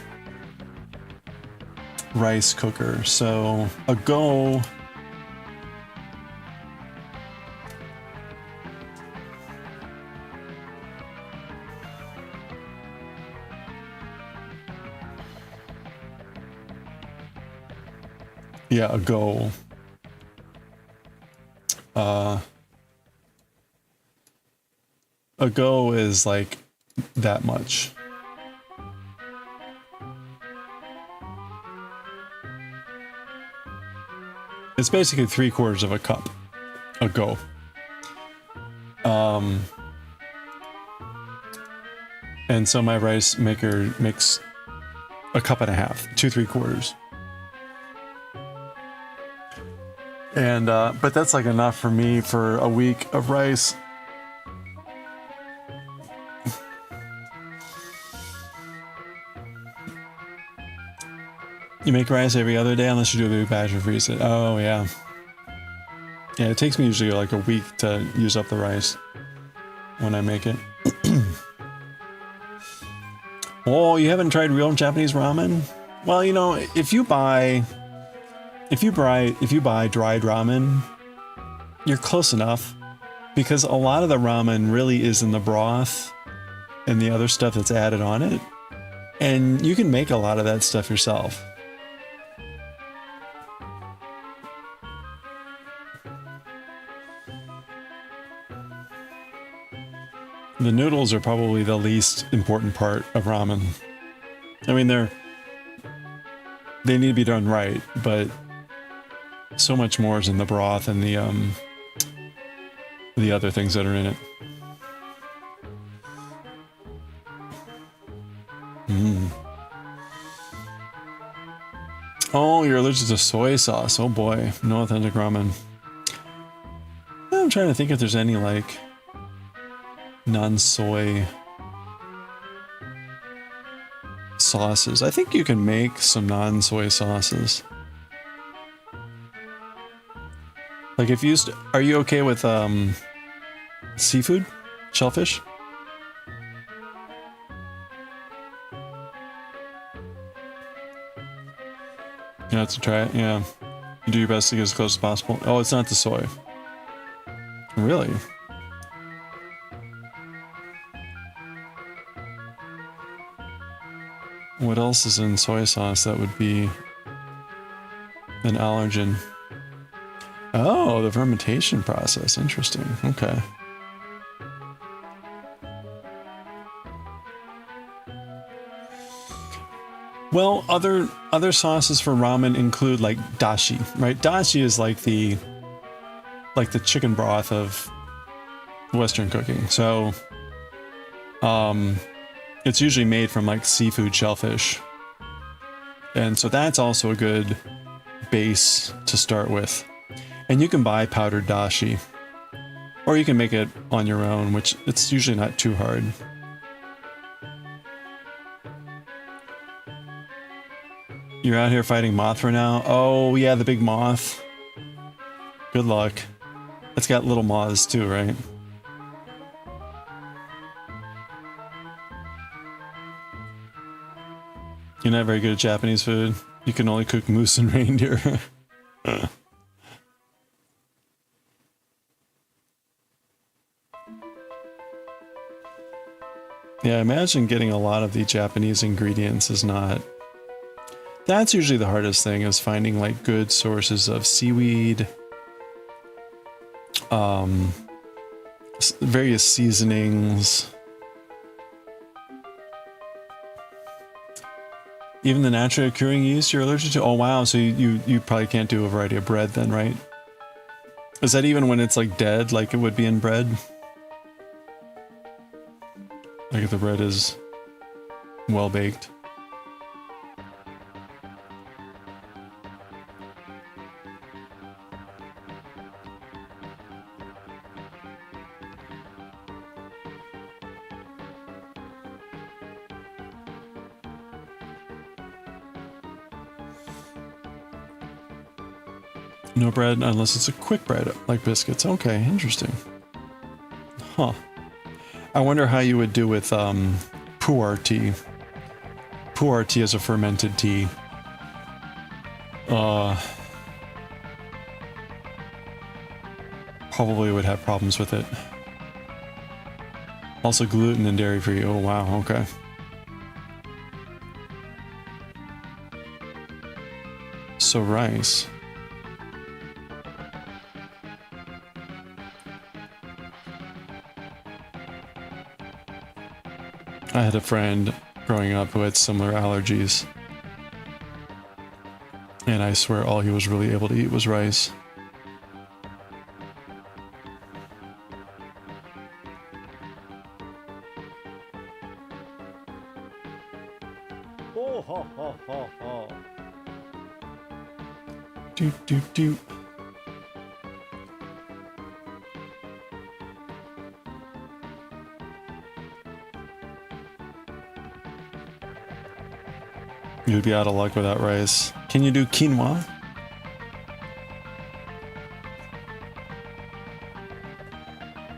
rice cooker. So a Go, yeah, a Go. A Go is like that much. It's basically 3/4 of a cup. A Go. And so my rice maker makes a cup and a half, 2 3/4. And but that's like enough for me for a week of rice. You make rice every other day unless you do a big batch and freeze it. Oh yeah. Yeah, it takes me usually like a week to use up the rice when I make it. Oh, you haven't tried real Japanese ramen? Well, you know, if you buy dried ramen, you're close enough because a lot of the ramen really is in the broth and the other stuff that's added on it. And you can make a lot of that stuff yourself. The noodles are probably the least important part of ramen. I mean, they need to be done right, but so much more is in the broth and the other things that are in it. Oh, you're allergic to soy sauce. Oh boy, no authentic ramen. I'm trying to think if there's any like non-soy sauces. I think you can make some non-soy sauces. Like if you are you okay with seafood? Shellfish? You have to try it, yeah. You do your best to get as close as possible. Oh, it's not the soy. Really? What else is in soy sauce that would be an allergen? Oh, the fermentation process. Interesting. Okay. Well, other sauces for ramen include like dashi, right? Dashi is like the chicken broth of Western cooking. So, it's usually made from like seafood, shellfish, and so that's also a good base to start with. And you can buy powdered dashi, or you can make it on your own, which it's usually not too hard. You're out here fighting Mothra now? Oh, yeah, the big moth. Good luck. It's got little moths too, right? You're not very good at Japanese food. You can only cook moose and reindeer. Yeah, I imagine getting a lot of the Japanese ingredients is not... That's usually the hardest thing, is finding like good sources of seaweed, various seasonings, even the naturally occurring yeast you're allergic to. Oh wow, so you probably can't do a variety of bread then, right? Is that even when it's like dead, like it would be in bread? Like if the bread is well baked. No bread unless it's a quick bread, like biscuits. Okay, interesting. Huh. I wonder how you would do with pu'er tea. Pu'er tea is a fermented tea. Probably would have problems with it. Also gluten and dairy free. Oh wow, okay. So rice. I had a friend growing up who had similar allergies. And I swear all he was really able to eat was rice. Oh, ho, ho, ho, ho. Doot, doot, doot. You'd be out of luck without rice. Can you do quinoa?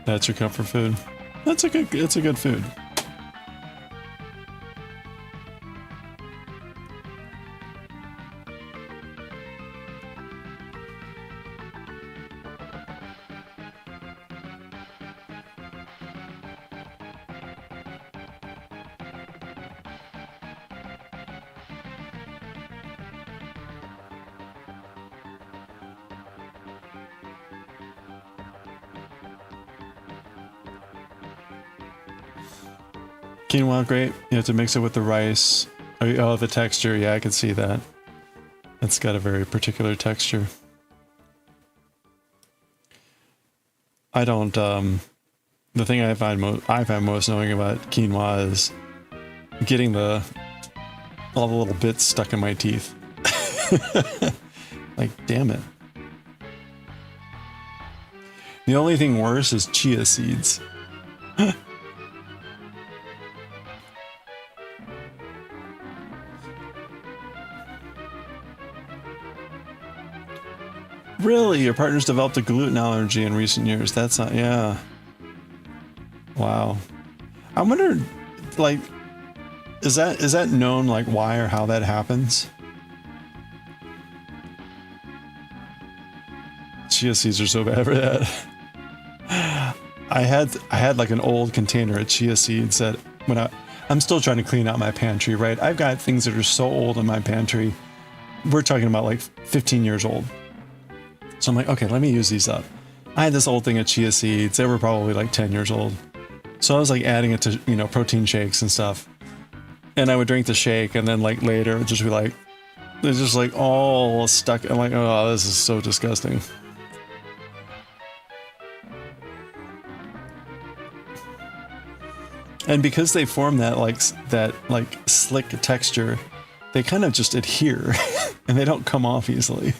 That's your comfort food. It's a good food. Quinoa, great. You have to mix it with the rice. Oh, the texture. Yeah, I can see that. It's got a very particular texture. I don't, the thing I find most annoying about quinoa is getting all the little bits stuck in my teeth. Like, damn it. The only thing worse is chia seeds. Really? Your partner's developed a gluten allergy in recent years. That's not, yeah. Wow. I wonder, like, is that known, like, why or how that happens? Chia seeds are so bad for that. I had like an old container of chia seeds that when I'm still trying to clean out my pantry, right? I've got things that are so old in my pantry. We're talking about like 15 years old. So I'm like, okay, let me use these up. I had this old thing of chia seeds. They were probably like 10 years old. So I was like adding it to, you know, protein shakes and stuff. And I would drink the shake and then like later it would just be like, it's just like all stuck. I'm like, oh, this is so disgusting. And because they form that like slick texture, they kind of just adhere and they don't come off easily.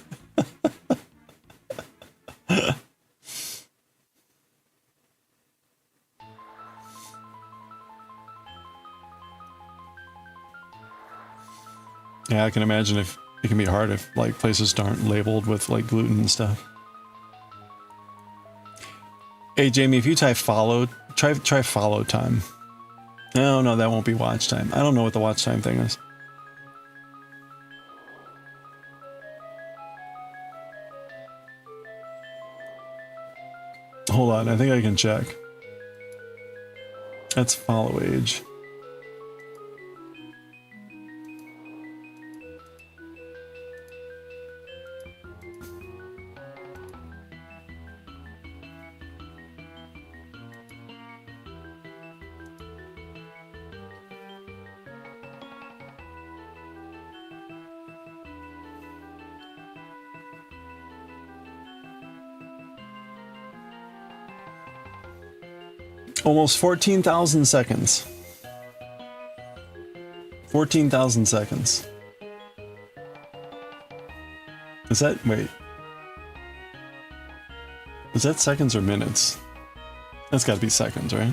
Yeah, I can imagine if it can be hard if like places aren't labeled with like gluten and stuff. Hey Jamie, if you type follow, try follow time. No, that won't be watch time. I don't know what the watch time thing is. Hold on, I think I can check. That's follow age. Almost 14,000 seconds. 14,000 seconds. Is that, wait. Is that seconds or minutes? That's gotta be seconds, right?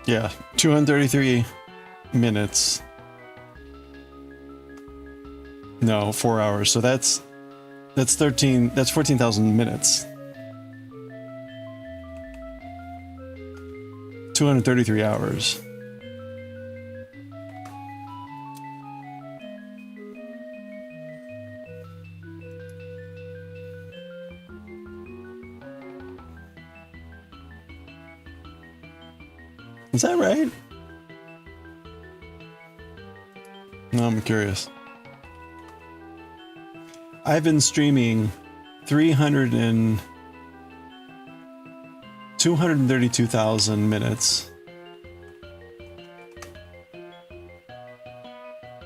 Yeah, 233 minutes. No, 4 hours. So that's 14,000 minutes. 233 hours. Is that right? No, I'm curious. I've been streaming 232,000 minutes.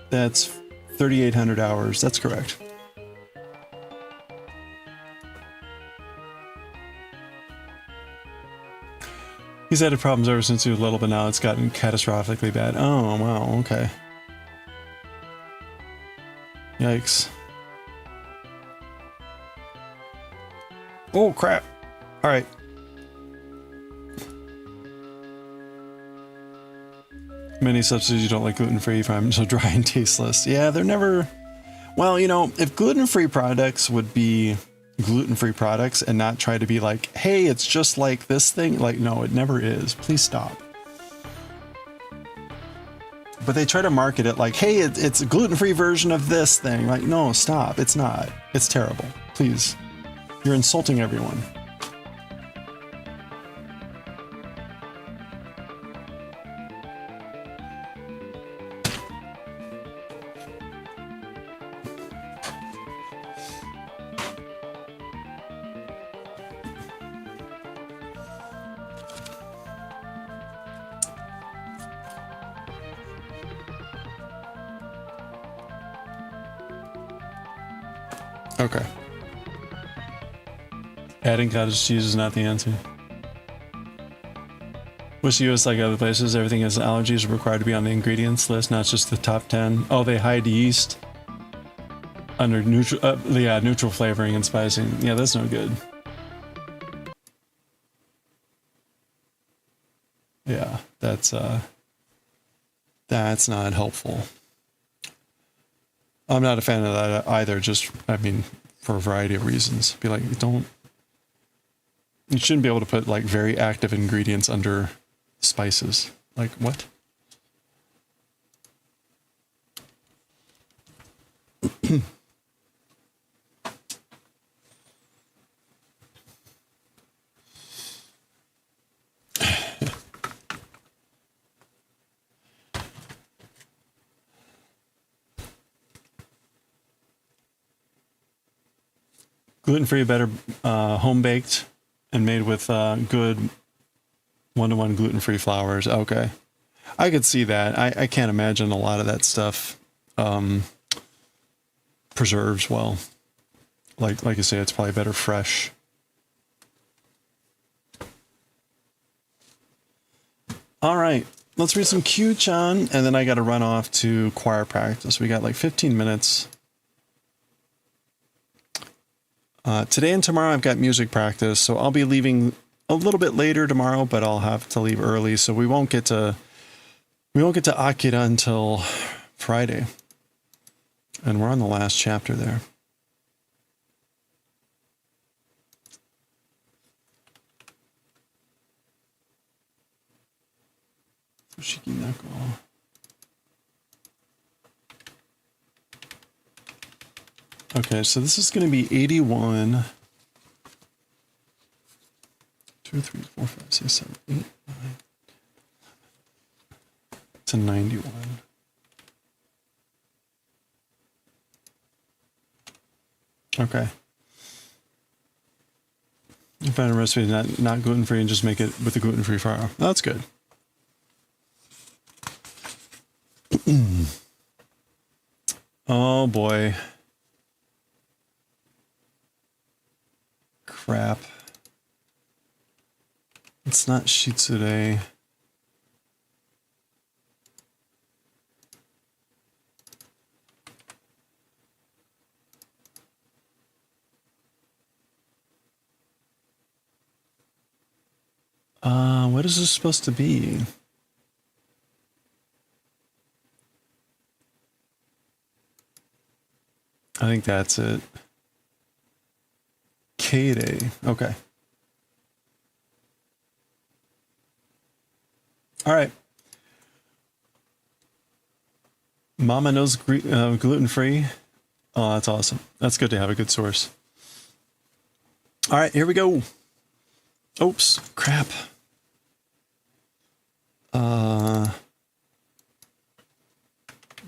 That's 3,800 hours. That's correct. He's had problems ever since he was little, but now it's gotten catastrophically bad. Oh, wow, okay. Yikes. Oh, crap. All right. Many substitutes you don't like gluten-free from so dry and tasteless. Yeah, they're never... Well, you know, if gluten-free products would be gluten-free products and not try to be like, hey, it's just like this thing. Like, no, it never is. Please stop. But they try to market it like, hey, it's a gluten-free version of this thing. Like, no, stop. It's not. It's terrible. Please. You're insulting everyone. Okay. Adding cottage cheese is not the answer. Wish the US, like other places, everything has allergies required to be on the ingredients list, not just the top 10. Oh, they hide yeast under neutral flavoring and spicing. Yeah, that's no good. Yeah, that's not helpful. I'm not a fan of that either, just, I mean, for a variety of reasons. Be like, you shouldn't be able to put like very active ingredients under spices. Like, what? Gluten-free, better home-baked and made with good one-to-one gluten-free flours. Okay. I could see that. I can't imagine a lot of that stuff preserves well. Like you say, it's probably better fresh. All right. Let's read some Kyuu-chan, and then I got to run off to choir practice. We got like 15 minutes. Today and tomorrow I've got music practice, so I'll be leaving a little bit later tomorrow, but I'll have to leave early, so we won't get to Akira until Friday. And we're on the last chapter there. Fushikinako. Okay, so this is going to be 81. 2, 3, 4, 5, 6, 7, 8, 9. To 91. Okay. You find a recipe not gluten-free and just make it with the gluten-free flour. That's good. Oh boy. Crap. It's not Shitsude. What is this supposed to be? I think that's it. Kade. Okay. All right. Mama knows gluten-free. Oh, that's awesome. That's good to have a good source. All right, here we go. Oops, crap.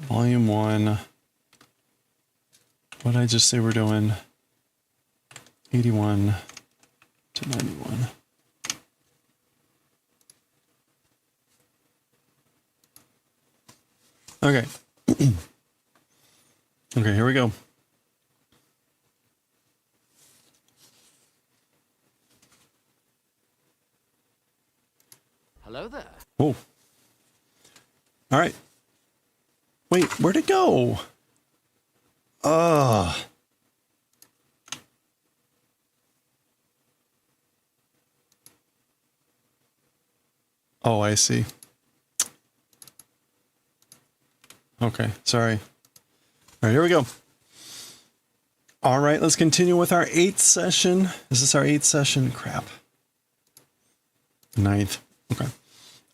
Volume 1. What did I just say we're doing? 81 to 91. Okay. Okay, here we go. Hello there. Oh. All right. Wait, where'd it go? Oh, I see. Okay, sorry. All right, here we go. All right, let's continue with our 8th session. Is this our 8th session? Crap. 9th. Okay.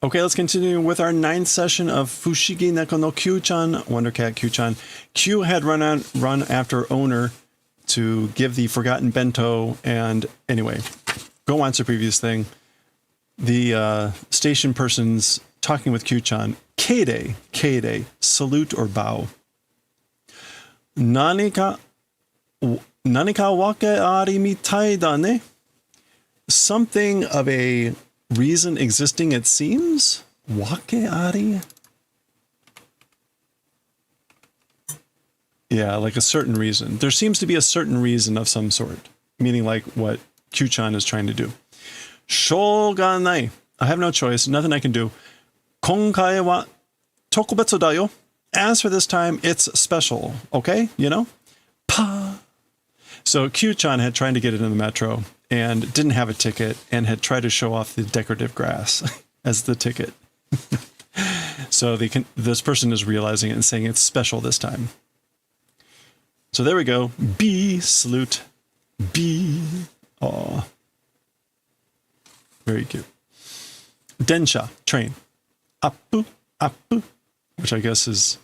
Okay, let's continue with our 9th session of Fushigi Neko no Kyuu-chan, Wonder Cat Kyuu-chan. Q had run after owner to give the forgotten bento, and anyway, go on to previous thing. The station person's talking with Kyuu-chan. Kade, salute or bow. Nanika wake ari mitai da ne? Something of a reason existing, it seems. Wake ari? Yeah, like a certain reason. There seems to be a certain reason of some sort, meaning like what Kyuu-chan is trying to do. Shoganai. I have no choice. Nothing I can do. Konkai wa tokubetsu da yo. As for this time, it's special. Okay? You know? Pa. So Kyuu-chan had tried to get into the metro and didn't have a ticket and had tried to show off the decorative grass as the ticket. So this person is realizing it and saying it's special this time. So there we go. B, salute. B. Aw. Very cute. Densha, train. Appu, appu. Which I guess is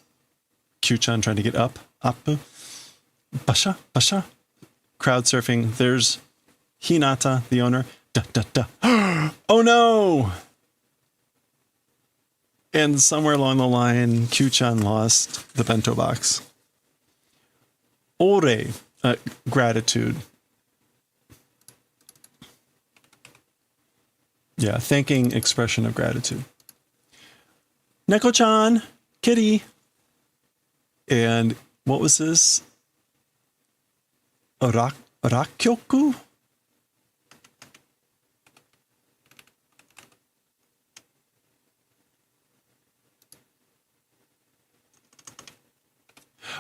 Kyuu-chan trying to get up. Appu. Basha, basha. Crowd surfing. There's Hinata, the owner. Da, da, da. Oh no! And somewhere along the line, Kyuu-chan lost the bento box. Ore, gratitude. Yeah, thanking expression of gratitude. Neko-chan, kitty. And what was this? Rakkyoku?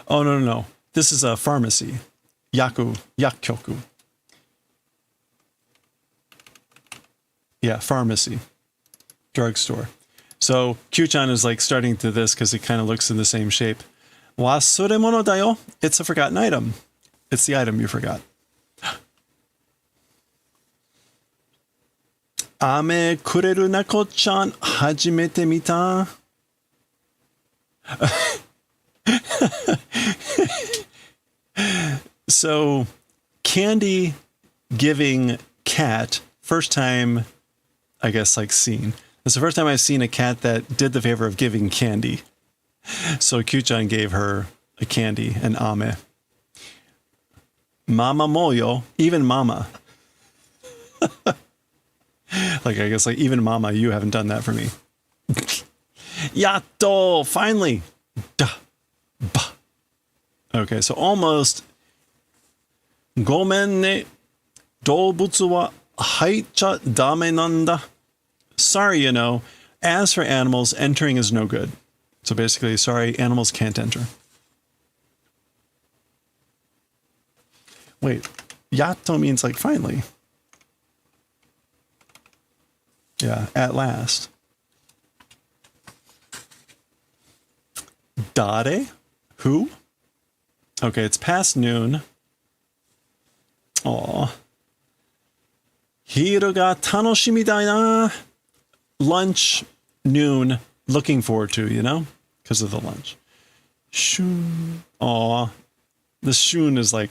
Oh, no. This is a pharmacy. Yakkyoku. Yeah, pharmacy. Drugstore. So Kyuu-chan is like starting to this because it kind of looks in the same shape. Wasuremono da yo. It's a forgotten item. It's the item you forgot. Ame kureru neko-chan hajimete mita. So, candy giving cat, first time, I guess, like seen. It's the first time I've seen a cat that did the favor of giving candy. So Kyuu-chan gave her a candy, an ame. Mama moyo, even mama. Like, I guess, like, even mama, you haven't done that for me. Yatto, finally. Da, ba. Okay, so almost. Gomen ne, doubutsu wa haicha dame nanda. Sorry, you know, as for animals, entering is no good. So basically, sorry, animals can't enter. Wait, yatto means like finally. Yeah, at last. Dare? Who? Okay, it's past noon. Aw. Hiru ga tanoshimi da na. Lunch, noon, looking forward to, you know? Because of the lunch. Shun. Aw. The shun is like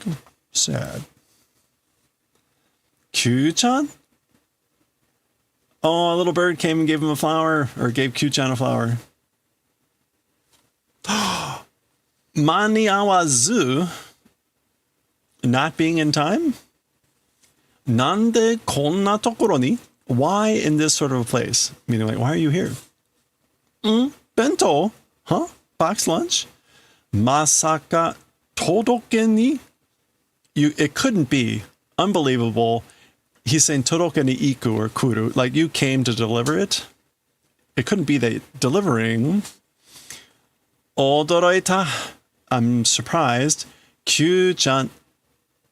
sad. Kyuu-chan? Oh, a little bird came and gave him a flower, or gave Kyuu-chan a flower. Mani awazu, not being in time? Nande konna tokoro ni? Why in this sort of a place? Meaning, like, why are you here? Bento? Huh? Box lunch? Masaka todoke ni? It couldn't be. Unbelievable. He's saying toroke ni iku or kuru, like you came to deliver it. It couldn't be that delivering. Odoroita. I'm surprised. Kyuu-chan,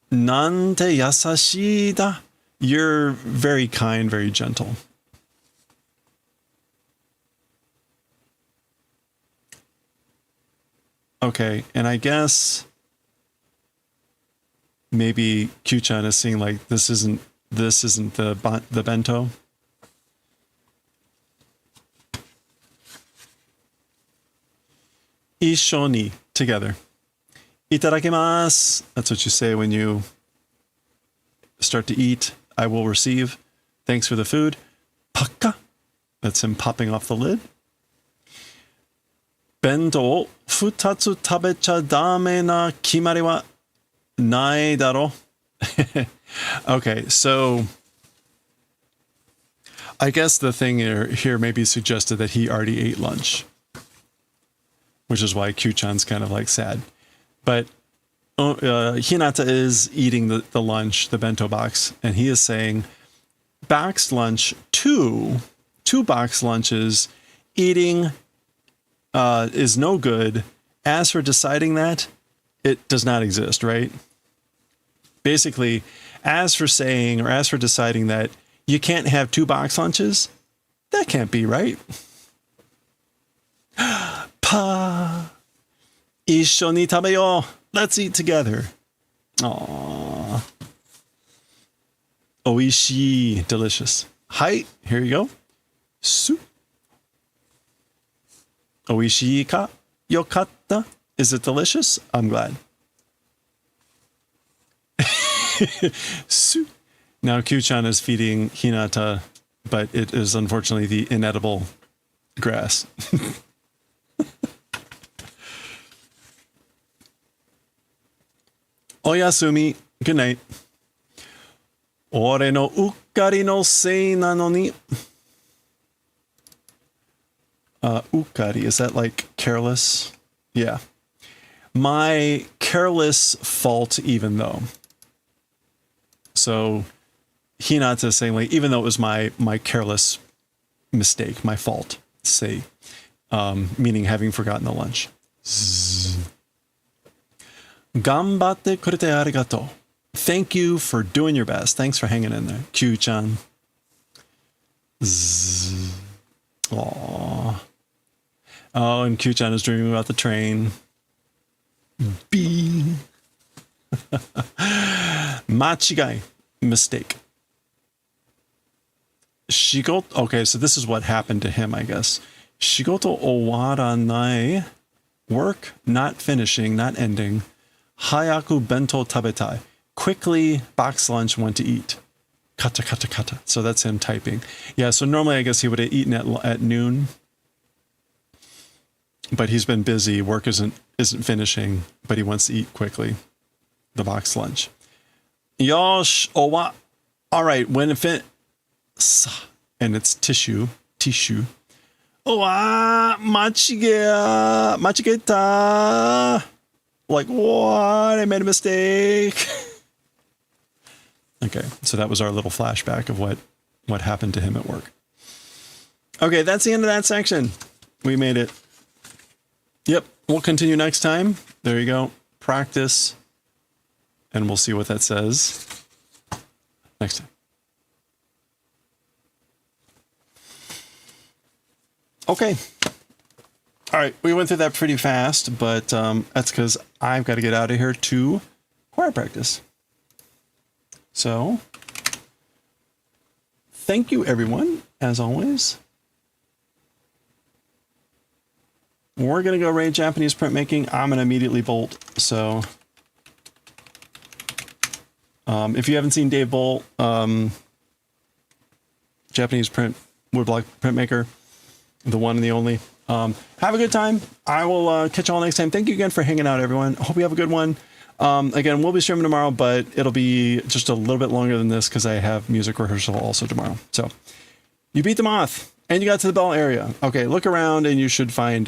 nante yasashii da. You're very kind, very gentle. Okay, and I guess maybe Kyuu-chan is seeing like this isn't the bento. Ishoni, together. Itadakimasu. That's what you say when you start to eat. I will receive. Thanks for the food. Pakka. That's him popping off the lid. Bento o futatsu tabecha dame na kimari wa nai daro. Okay, so I guess the thing here maybe suggested that he already ate lunch, which is why Kyuu-chan's kind of like sad. But Hinata is eating the lunch, the bento box, and he is saying, box lunch, two box lunches, eating is no good. As for deciding that, it does not exist, right? Basically, as for saying or as for deciding that you can't have 2 box lunches, that can't be right. Pa, isho ni tabeyo. Let's eat together. Aww. Oishii, delicious. Hi, here you go. Su. Oishii ka yokatta. Is it delicious? I'm glad. Su. Now Kyuu-chan is feeding Hinata, but it is unfortunately the inedible grass. Oyasumi, good night. Ore no ukkari no sei nano ni. Ukkari, is that like careless? Yeah. My careless fault, even though. So Hinata is saying, like, even though it was my careless mistake, my fault, say, meaning having forgotten the lunch. Gambatte kurete arigato. Thank you for doing your best. Thanks for hanging in there, Kyuu-chan. Aww. Oh, and Kyuu-chan is dreaming about the train. B. Machigai. Mistake. Shigoto. Okay, so this is what happened to him, I guess. Shigoto owaranai. Work not finishing, not ending. Hayaku bento tabetai. Quickly, box lunch, went to eat. Kata kata kata. So that's him typing. Yeah, so normally I guess he would have eaten at noon. But he's been busy. Work isn't finishing, but he wants to eat quickly. The box lunch. Yosh owa. All right, when it and it's tissue. Owa machigeta. Like, what? I made a mistake. Okay, so that was our little flashback of what happened to him at work. Okay, that's the end of that section. We made it. Yep, we'll continue next time. There you go. Practice. And we'll see what that says next time. Okay. All right, we went through that pretty fast, but that's because I've got to get out of here to choir practice. So, thank you, everyone, as always. We're going to go raid Japanese printmaking. I'm going to immediately bolt. So, if you haven't seen Dave Bolt, Japanese woodblock printmaker, the one and the only. Have a good time. I will catch you all next time. Thank you again for hanging out, everyone. Hope you have a good one. Again, we'll be streaming tomorrow, but it'll be just a little bit longer than this because I have music rehearsal also tomorrow. So, you beat the moth, and you got to the bell area. Okay, look around, and you should find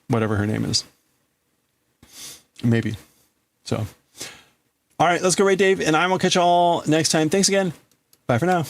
whatever her name is. Maybe. So, all right, let's go raid Dave, and I will catch you all next time. Thanks again. Bye for now.